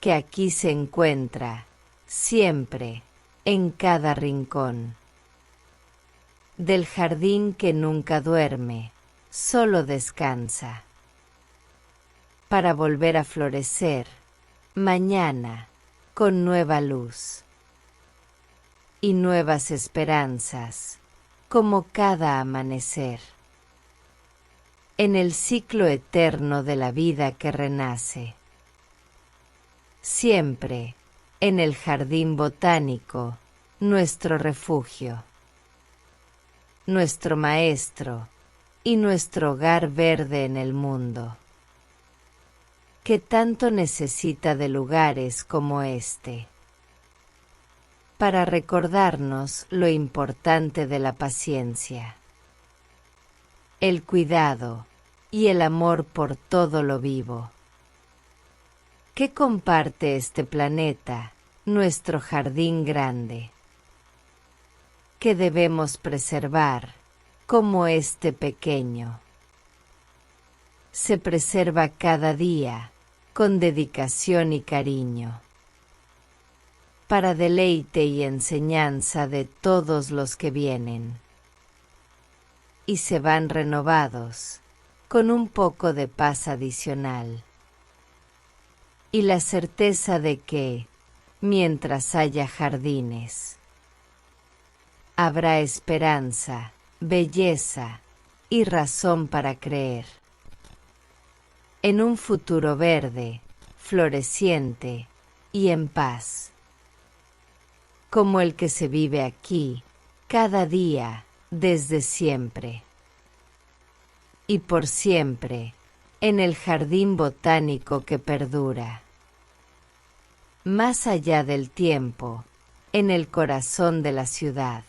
Que aquí se encuentra, siempre, en cada rincón. Del jardín que nunca duerme, solo descansa. Para volver a florecer, mañana, con nueva luz. Y nuevas esperanzas, como cada amanecer. En el ciclo eterno de la vida que renace. Siempre, en el jardín botánico, nuestro refugio, nuestro maestro y nuestro hogar verde en el mundo, que tanto necesita de lugares como este, para recordarnos lo importante de la paciencia, el cuidado y el amor por todo lo vivo. ¿Qué comparte este planeta, nuestro jardín grande? Que debemos preservar, como este pequeño. Se preserva cada día, con dedicación y cariño. para deleite y enseñanza de todos los que vienen. Y se van renovados, con un poco de paz adicional. Y la certeza de que, mientras haya jardines, habrá esperanza, belleza y razón para creer en un futuro verde, floreciente y en paz, como el que se vive aquí, cada día, desde siempre. Y por siempre, en el jardín botánico que perdura. Más allá del tiempo, en el corazón de la ciudad.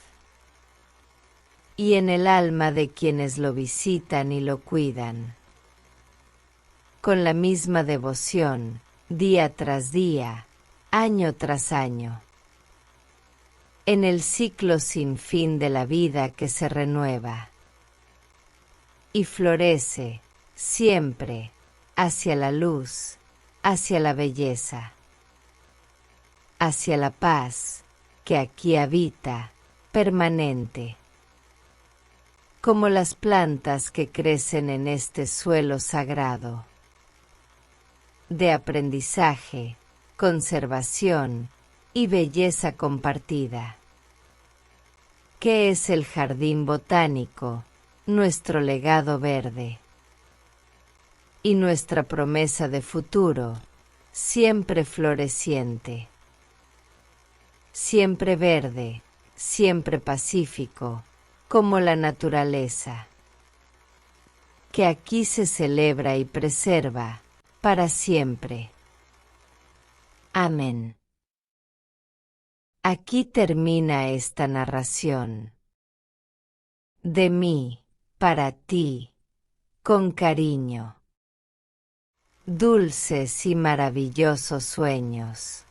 Y en el alma de quienes lo visitan y lo cuidan. Con la misma devoción, día tras día, año tras año. En el ciclo sin fin de la vida que se renueva. Y florece, siempre, hacia la luz, hacia la belleza. Hacia la paz, que aquí habita, permanente. Como las plantas que crecen en este suelo sagrado. De aprendizaje, conservación y belleza compartida. ¿Qué es el jardín botánico? Nuestro legado verde. Y nuestra promesa de futuro, siempre floreciente. Siempre verde, siempre pacífico, como la naturaleza. Que aquí se celebra y preserva, para siempre. Amén. Aquí termina esta narración. De mí, para ti, con cariño. Dulces y maravillosos sueños.